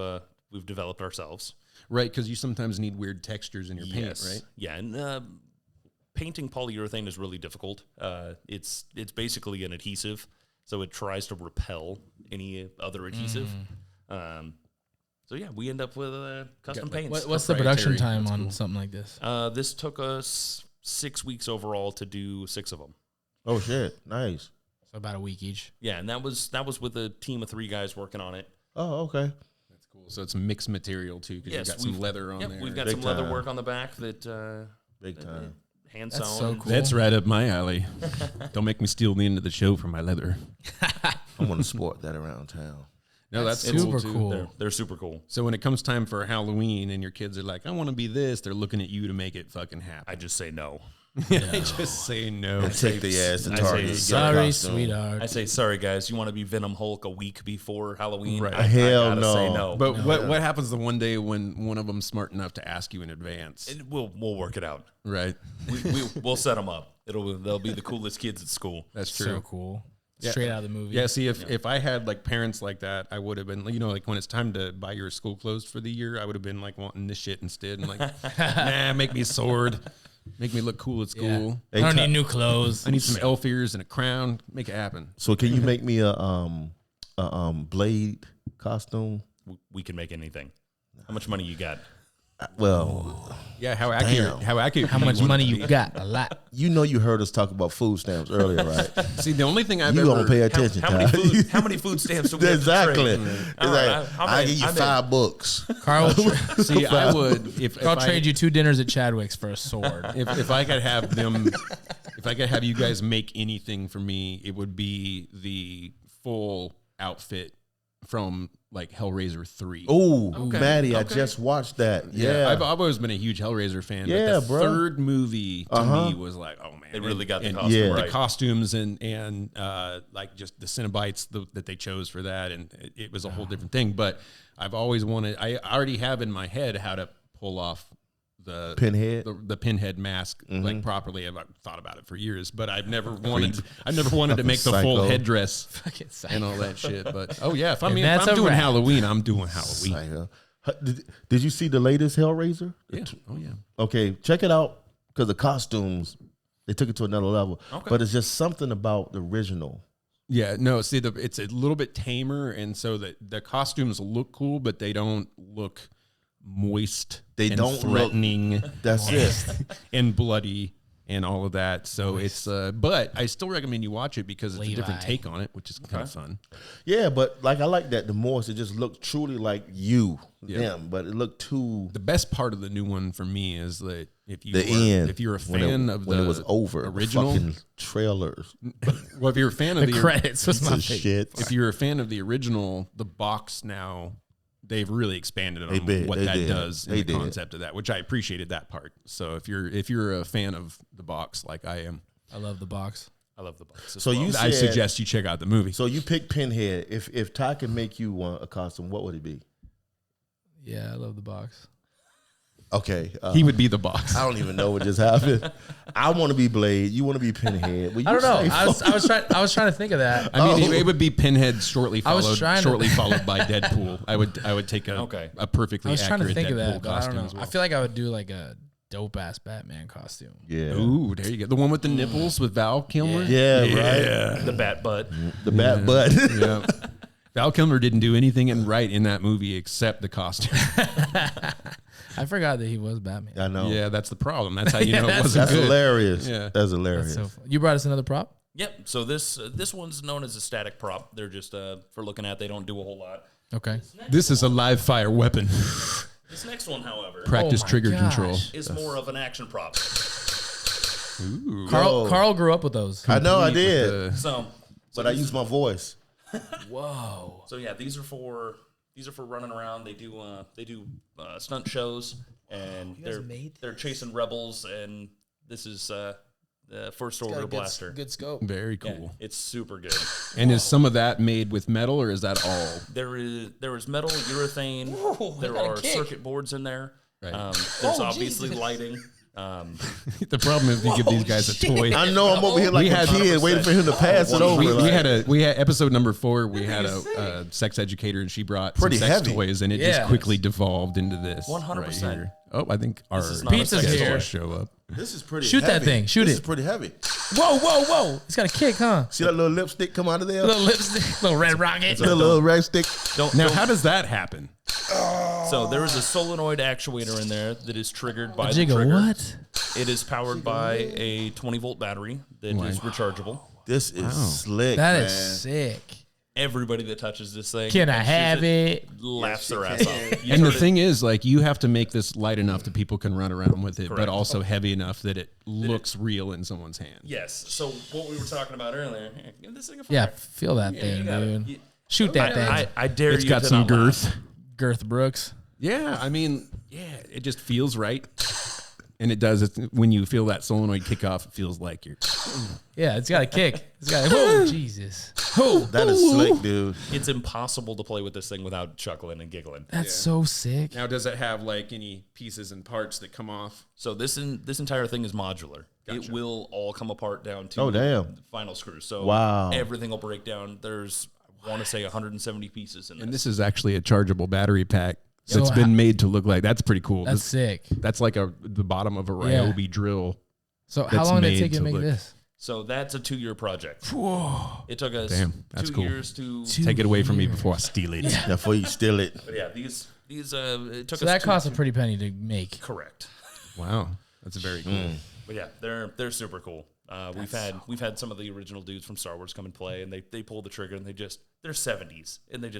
Speaker 5: developed ourselves.
Speaker 3: Right, because you sometimes need weird textures in your paint,
Speaker 5: Yes.
Speaker 3: right?
Speaker 5: Yeah, and painting polyurethane is really difficult. It's basically an adhesive, so it tries to repel any other adhesive. So yeah, we end up with custom paints.
Speaker 1: What's the production
Speaker 3: Proprietary.
Speaker 1: time
Speaker 3: That's
Speaker 1: on
Speaker 3: cool.
Speaker 1: something like this?
Speaker 5: This took us 6 weeks overall to do 6 of them.
Speaker 2: Oh shit, nice.
Speaker 1: So about a week each.
Speaker 5: Yeah, and that was with a team of 3 guys working on it.
Speaker 2: Oh, okay.
Speaker 3: That's cool. So it's mixed material too, because
Speaker 5: Yes,
Speaker 3: you got some leather on
Speaker 5: Yep,
Speaker 3: there.
Speaker 5: we've got
Speaker 2: Big
Speaker 5: some leather
Speaker 2: time.
Speaker 5: work on the back that
Speaker 2: Big time.
Speaker 5: hand
Speaker 1: That's
Speaker 5: sewn.
Speaker 1: so cool.
Speaker 3: That's right up my alley. Don't make me steal the end of the show for my leather.
Speaker 2: I'm gonna sport that around town.
Speaker 3: No, that's
Speaker 1: super
Speaker 3: too.
Speaker 1: cool.
Speaker 5: They're super cool.
Speaker 3: So when it comes time for Halloween and your kids are like, I want to be this, they're looking at you to make it fucking happen.
Speaker 5: I just say no.
Speaker 3: I just say no.
Speaker 2: And take the ass to
Speaker 5: I
Speaker 2: Target.
Speaker 5: say,
Speaker 2: get a
Speaker 1: Sorry,
Speaker 2: costume.
Speaker 1: sweetheart.
Speaker 5: I say sorry, guys. You want to be Venom Hulk a week before Halloween?
Speaker 3: Right.
Speaker 5: I
Speaker 2: Hell
Speaker 5: gotta
Speaker 2: no.
Speaker 5: say no.
Speaker 3: But what happens the one day when one of them's smart enough to ask you in advance?
Speaker 5: We'll work it out.
Speaker 3: Right.
Speaker 5: We'll set them up. They'll be the coolest kids at school.
Speaker 3: That's true.
Speaker 1: So cool. Straight out of the movie.
Speaker 3: Yeah, see, if I had like parents like that, I would have been, like when it's time to buy your school clothes for the year, I would have been like wanting this shit instead. And like, nah, make me a sword. Make me look cool at school.
Speaker 1: I don't need new clothes.
Speaker 3: I need some elf ears and a crown. Make it happen.
Speaker 2: So can you make me a blade costume?
Speaker 5: We can make anything. How much money you got?
Speaker 2: Well,
Speaker 3: Yeah, how accurate?
Speaker 2: Damn.
Speaker 3: How accurate?
Speaker 1: How
Speaker 3: do you
Speaker 1: much
Speaker 3: want it
Speaker 1: money
Speaker 3: to
Speaker 1: you
Speaker 3: be?
Speaker 1: got? A lot.
Speaker 2: you heard us talk about food stamps earlier, right?
Speaker 3: See, the only thing I've
Speaker 2: You
Speaker 3: ever
Speaker 2: gonna pay attention.
Speaker 5: How many
Speaker 2: Ty.
Speaker 5: how many food stamps do we have to
Speaker 2: Exactly.
Speaker 5: trade?
Speaker 2: It's
Speaker 5: All right,
Speaker 2: like,
Speaker 5: how
Speaker 2: I
Speaker 5: many-
Speaker 2: give you
Speaker 5: I'm in.
Speaker 2: 5 books.
Speaker 1: Carl,
Speaker 3: see. I would if
Speaker 1: I'll
Speaker 3: I,
Speaker 1: trade you 2 dinners at Chadwick's for a sword.
Speaker 3: if I could have them, if I could have you guys make anything for me, it would be the full outfit from like Hellraiser 3.
Speaker 2: Oh, Matty, I just watched that. Yeah.
Speaker 3: I've always been a huge Hellraiser fan.
Speaker 2: Yeah,
Speaker 3: but the
Speaker 2: bro.
Speaker 3: third movie to me was like, oh man,
Speaker 5: They really got the
Speaker 3: and
Speaker 5: costume
Speaker 2: Yeah.
Speaker 3: the
Speaker 5: right.
Speaker 3: costumes and like just the Cenobites that they chose for that, and it was a whole different thing. But I've always wanted. I already have in my head how to pull off the
Speaker 2: Pinhead?
Speaker 3: the Pinhead mask like properly. I've thought about it for years, but I've never wanted to make the full
Speaker 2: Psycho.
Speaker 3: headdress
Speaker 1: Fucking
Speaker 3: and all that shit. But if I'm
Speaker 1: that's a
Speaker 3: doing
Speaker 1: wrap.
Speaker 3: Halloween, I'm doing Halloween.
Speaker 2: Psycho. Did you see the latest Hellraiser?
Speaker 3: Yeah. Oh yeah.
Speaker 2: Okay, check it out because the costumes, they took it to another level.
Speaker 5: Okay.
Speaker 2: But it's just something about the original.
Speaker 3: Yeah, no, see, it's a little bit tamer, and so the costumes look cool, but they don't look moist.
Speaker 2: They
Speaker 3: and
Speaker 2: don't look-
Speaker 3: threatening.
Speaker 2: That's it.
Speaker 3: And bloody and all of that. So it's, but I still recommend you watch it because it's a different
Speaker 1: Levi.
Speaker 3: take on it, which is kind of fun.
Speaker 2: Yeah, but like I like that the more it just looked truly like them, but it looked too
Speaker 3: The best part of the new one for me is that if you're a
Speaker 2: when
Speaker 3: fan
Speaker 2: it,
Speaker 3: of
Speaker 2: when
Speaker 3: the
Speaker 2: it was over
Speaker 3: original,
Speaker 2: fucking trailers.
Speaker 3: well, if you're a fan of
Speaker 1: The credits was my
Speaker 2: Piece of
Speaker 1: favorite.
Speaker 2: shit.
Speaker 3: if you're a fan of the original, the box now, they've really expanded on what
Speaker 2: They
Speaker 3: that
Speaker 2: did.
Speaker 3: does and
Speaker 2: They
Speaker 3: the
Speaker 2: did.
Speaker 3: concept of that, which I appreciated that part. So if you're a fan of the box like I am,
Speaker 1: I love the box.
Speaker 5: I love the box. as
Speaker 2: So
Speaker 5: well.
Speaker 2: you
Speaker 3: I
Speaker 2: said-
Speaker 3: suggest you check out the movie.
Speaker 2: So you pick Pinhead. If Ty can make you a costume, what would it be?
Speaker 1: Yeah, I love the box.
Speaker 2: Okay,
Speaker 3: He would be the box.
Speaker 2: I don't even know what just happened. I want to be Blade. You want to be Pinhead. Will you
Speaker 1: I don't know.
Speaker 2: say
Speaker 1: I was trying to think of that.
Speaker 3: I mean, it would be Pinhead shortly
Speaker 1: I was
Speaker 3: followed
Speaker 1: trying to-
Speaker 3: followed by Deadpool. I would take a perfectly
Speaker 1: I was trying to
Speaker 3: accurate
Speaker 1: think
Speaker 3: Deadpool
Speaker 1: of that, but I
Speaker 3: costume
Speaker 1: don't know.
Speaker 3: as well.
Speaker 1: I feel like I would do like a dope ass Batman costume.
Speaker 2: Yeah.
Speaker 3: Ooh, there you go. The one with the nipples with Val Kilmer.
Speaker 2: Yeah, right.
Speaker 5: the bat butt.
Speaker 2: The bat butt.
Speaker 3: Yeah. Val Kilmer didn't do anything right in that movie except the costume.
Speaker 1: I forgot that he was Batman.
Speaker 2: I know.
Speaker 3: Yeah, that's the problem. That's how you know it
Speaker 1: that's-
Speaker 3: wasn't
Speaker 2: That's
Speaker 3: good.
Speaker 2: hilarious.
Speaker 3: Yeah.
Speaker 2: That's hilarious.
Speaker 1: So you brought us another prop?
Speaker 5: Yep. So this one's known as a static prop. They're just for looking at. They don't do a whole lot.
Speaker 1: Okay.
Speaker 3: This is a live fire weapon.
Speaker 5: This next one, however,
Speaker 3: Practice
Speaker 1: Oh my
Speaker 3: trigger
Speaker 1: gosh.
Speaker 3: control.
Speaker 5: is more of an action prop.
Speaker 1: Carl grew up with those.
Speaker 2: I know I did,
Speaker 5: So
Speaker 2: but I use my voice.
Speaker 1: Whoa.
Speaker 5: So yeah, these are for running around. They do stunt shows, and they're chasing rebels, and this is the first order blaster.
Speaker 1: Good scope.
Speaker 3: Very
Speaker 5: Yeah,
Speaker 3: cool.
Speaker 5: it's super good.
Speaker 3: And is some of that made with metal or is that all?
Speaker 5: There is metal, urethane. There are circuit boards in there.
Speaker 3: Right.
Speaker 5: There's obviously lighting.
Speaker 3: The problem is if you give these guys a toy.
Speaker 2: I know I'm over here like
Speaker 3: We
Speaker 2: a
Speaker 3: had-
Speaker 2: kid waiting for him to pass it over.
Speaker 3: We had episode number 4. We had a sex educator, and she brought
Speaker 2: Pretty
Speaker 3: some sex
Speaker 2: heavy.
Speaker 3: toys, and it just quickly devolved into this.
Speaker 5: 100%.
Speaker 3: right here. Oh, I think our
Speaker 5: is not a
Speaker 1: Pizza's
Speaker 3: guest
Speaker 1: here.
Speaker 3: will show up.
Speaker 2: This is pretty
Speaker 1: Shoot that
Speaker 2: heavy.
Speaker 1: thing. Shoot
Speaker 2: this
Speaker 1: it.
Speaker 2: is pretty heavy.
Speaker 1: Whoa. It's got a kick, huh?
Speaker 2: See that little lipstick come out of there?
Speaker 1: Little lipstick, little red rocket.
Speaker 2: The little red stick.
Speaker 3: Now, how does that happen?
Speaker 5: So there is a solenoid actuator in there that is triggered by the
Speaker 1: Jigga,
Speaker 5: trigger.
Speaker 1: what?
Speaker 5: It is powered by a 20-volt battery that is rechargeable.
Speaker 2: This is slick,
Speaker 1: That
Speaker 2: man.
Speaker 1: is sick.
Speaker 5: Everybody that touches this thing,
Speaker 1: Can I
Speaker 5: and shoots
Speaker 1: have it?
Speaker 5: laughs their ass off. You
Speaker 3: And the
Speaker 5: turn it-
Speaker 3: thing is, like, you have to make this light enough that people can run around with it, but
Speaker 5: Correct.
Speaker 3: also heavy enough that it looks real in someone's hand.
Speaker 5: Yes. So what we were talking about earlier, give this thing a fire.
Speaker 1: Yeah, feel that thing,
Speaker 5: you got it.
Speaker 1: dude. Shoot that thing.
Speaker 5: I dare
Speaker 3: It's
Speaker 5: you
Speaker 3: got
Speaker 5: to
Speaker 3: some
Speaker 5: not laugh.
Speaker 3: girth.
Speaker 1: Girth Brooks.
Speaker 3: Yeah, I mean, it just feels right. And it does. When you feel that solenoid kick off, it feels like you're.
Speaker 1: Yeah, it's got a kick. It's got. Oh Jesus. Oh,
Speaker 2: That is slick, dude.
Speaker 5: It's impossible to play with this thing without chuckling and giggling.
Speaker 1: that's so sick.
Speaker 3: Now, does it have like any pieces and parts that come off?
Speaker 5: So this entire thing is modular. It will all come apart down to
Speaker 2: Oh, damn.
Speaker 5: the final screw. So
Speaker 2: Wow.
Speaker 5: everything will break down. There's I want to say 170 pieces in this.
Speaker 3: And this is actually a chargeable battery pack
Speaker 1: So
Speaker 3: that's been made to look like. That's pretty cool.
Speaker 1: That's sick.
Speaker 3: That's like the bottom of a
Speaker 1: Yeah.
Speaker 3: Ryobi drill.
Speaker 1: So how
Speaker 3: That's
Speaker 1: long did it
Speaker 3: made
Speaker 1: take you to
Speaker 3: to
Speaker 1: make
Speaker 3: look-
Speaker 1: this?
Speaker 5: So that's a 2-year project.
Speaker 1: Whoa.
Speaker 5: It took us
Speaker 3: Damn, that's
Speaker 5: 2
Speaker 3: cool.
Speaker 5: years to.
Speaker 3: Take it away from me before I steal it.
Speaker 2: Before you steal it.
Speaker 5: But yeah, these it took
Speaker 1: So
Speaker 5: us
Speaker 1: that
Speaker 5: 2
Speaker 1: cost a pretty penny to make.
Speaker 5: correct.
Speaker 3: Wow, that's very cool.
Speaker 5: But yeah, they're super cool. We've had some of the original dudes from Star Wars come and play, and they pull the trigger and they're 70s and they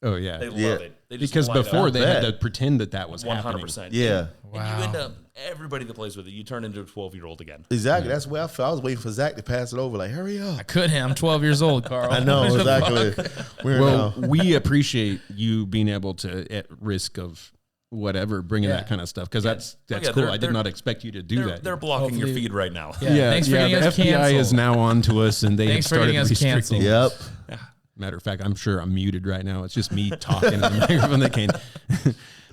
Speaker 3: Oh yeah,
Speaker 5: love
Speaker 2: Yeah.
Speaker 5: it. They just
Speaker 3: because
Speaker 5: light up.
Speaker 3: before they had
Speaker 2: bet.
Speaker 3: to pretend that was
Speaker 5: 100%.
Speaker 3: happening.
Speaker 2: Yeah.
Speaker 5: And you end up everybody that plays with it, you turn into a 12-year-old again.
Speaker 2: Exactly. That's where I felt. I was waiting for Zach to pass it over. Like, hurry up.
Speaker 1: I couldn't. I'm 12 years old, Carl.
Speaker 2: I know,
Speaker 1: What the
Speaker 2: exactly.
Speaker 1: fuck?
Speaker 2: We're
Speaker 3: Well,
Speaker 2: now.
Speaker 3: we appreciate you being able to, at risk of whatever, bringing that kind of stuff because that's
Speaker 5: yeah,
Speaker 3: cool.
Speaker 5: they're-
Speaker 3: I did not expect you to do that.
Speaker 5: They're blocking your
Speaker 1: Hopefully-
Speaker 5: feed right now.
Speaker 1: Yeah. Thanks for getting
Speaker 3: the
Speaker 1: us
Speaker 3: FBI
Speaker 1: canceled.
Speaker 3: is now on to us, and they
Speaker 1: Thanks
Speaker 3: have
Speaker 1: for
Speaker 3: started
Speaker 1: getting us
Speaker 3: restricting.
Speaker 1: canceled.
Speaker 2: Yep.
Speaker 3: Matter of fact, I'm sure I'm muted right now. It's just me talking on the microphone. They can't.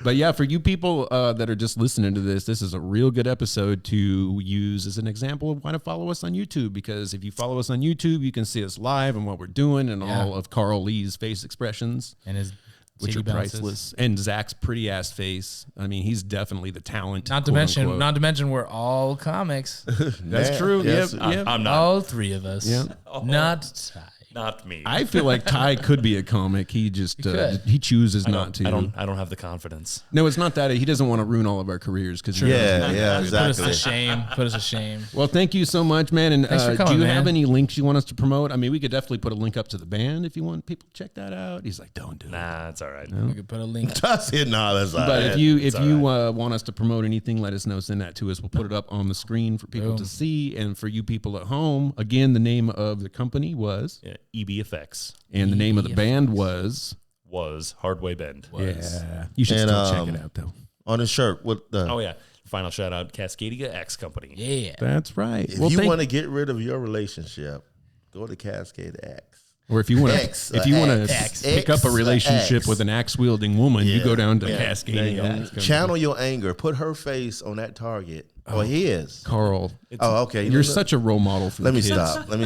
Speaker 3: But yeah, for you people that are just listening to this is a real good episode to use as an example of why to follow us on YouTube. Because if you follow us on YouTube, you can see us live and what we're doing and all of Carl Lee's face expressions.
Speaker 1: And his
Speaker 3: which are priceless. And Zach's pretty ass face. I mean, he's definitely the talent.
Speaker 1: Not to mention, we're all comics.
Speaker 3: That's true.
Speaker 2: Yes.
Speaker 3: Yep.
Speaker 5: I'm not.
Speaker 1: All three of us.
Speaker 3: Yep.
Speaker 1: Not Ty.
Speaker 5: Not me.
Speaker 3: I feel like Ty could be a comic. He just he chooses not to.
Speaker 5: I don't have the confidence.
Speaker 3: No, it's not that. He doesn't want to ruin all of our careers. Because
Speaker 2: exactly.
Speaker 1: Put us to shame. Put us to shame.
Speaker 3: Well, thank you so much, man. And
Speaker 1: Thanks for coming,
Speaker 3: do you
Speaker 1: man.
Speaker 3: have any links you want us to promote? I mean, we could definitely put a link up to the band if you want people to check that out. He's like, don't do it.
Speaker 5: Nah, it's all right.
Speaker 1: We could put a link.
Speaker 2: That's it. Nah, that's all
Speaker 3: But
Speaker 2: right.
Speaker 3: if you want us to promote anything, let us know. Send that to us. We'll put it up on the screen for people to see. And for you people at home, again, the name of the company was
Speaker 5: EB Effects
Speaker 3: and the name of the band was
Speaker 5: Hardway Bend.
Speaker 3: Yeah, you should still check it out though.
Speaker 2: On his shirt with the
Speaker 5: Final shout out Cascadia Axe Company.
Speaker 1: Yeah.
Speaker 3: That's right.
Speaker 2: if you want to get rid of your relationship, go to Cascadia Axe.
Speaker 3: Or if you want to pick up a relationship with an axe wielding woman, you go down to Cascadia.
Speaker 2: Channel your anger. Put her face on that target. Or his.
Speaker 3: Carl.
Speaker 2: Okay.
Speaker 3: You're such a role model for
Speaker 2: Let me
Speaker 3: kids.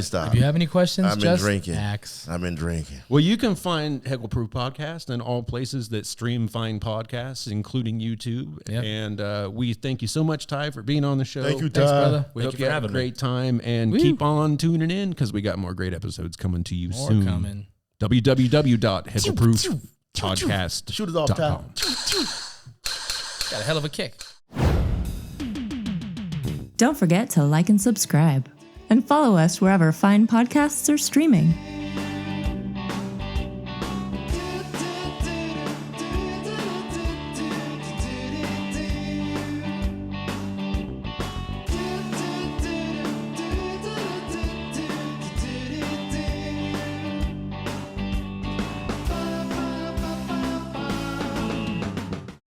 Speaker 2: stop.
Speaker 1: If you have any questions,
Speaker 2: I've been drinking.
Speaker 1: Axe.
Speaker 2: I've been drinking.
Speaker 3: Well, you can find Heckleproof Podcast in all places that stream fine podcasts, including YouTube.
Speaker 1: Yep.
Speaker 3: And we thank you so much, Ty, for being on the show.
Speaker 2: Thank you,
Speaker 1: Thanks,
Speaker 2: Ty.
Speaker 1: brother.
Speaker 3: We
Speaker 5: Thank
Speaker 3: hope
Speaker 5: you
Speaker 3: you
Speaker 5: for
Speaker 3: have a
Speaker 5: having me.
Speaker 3: great time and
Speaker 1: Woo.
Speaker 3: keep on tuning in because we got more great episodes coming to you
Speaker 1: More
Speaker 3: soon.
Speaker 1: coming.
Speaker 3: www.heckleproofpodcast.com.
Speaker 2: Shoot it off, Ty.
Speaker 1: Got a hell of a kick.
Speaker 4: Don't forget to like and subscribe, and follow us wherever fine podcasts are streaming.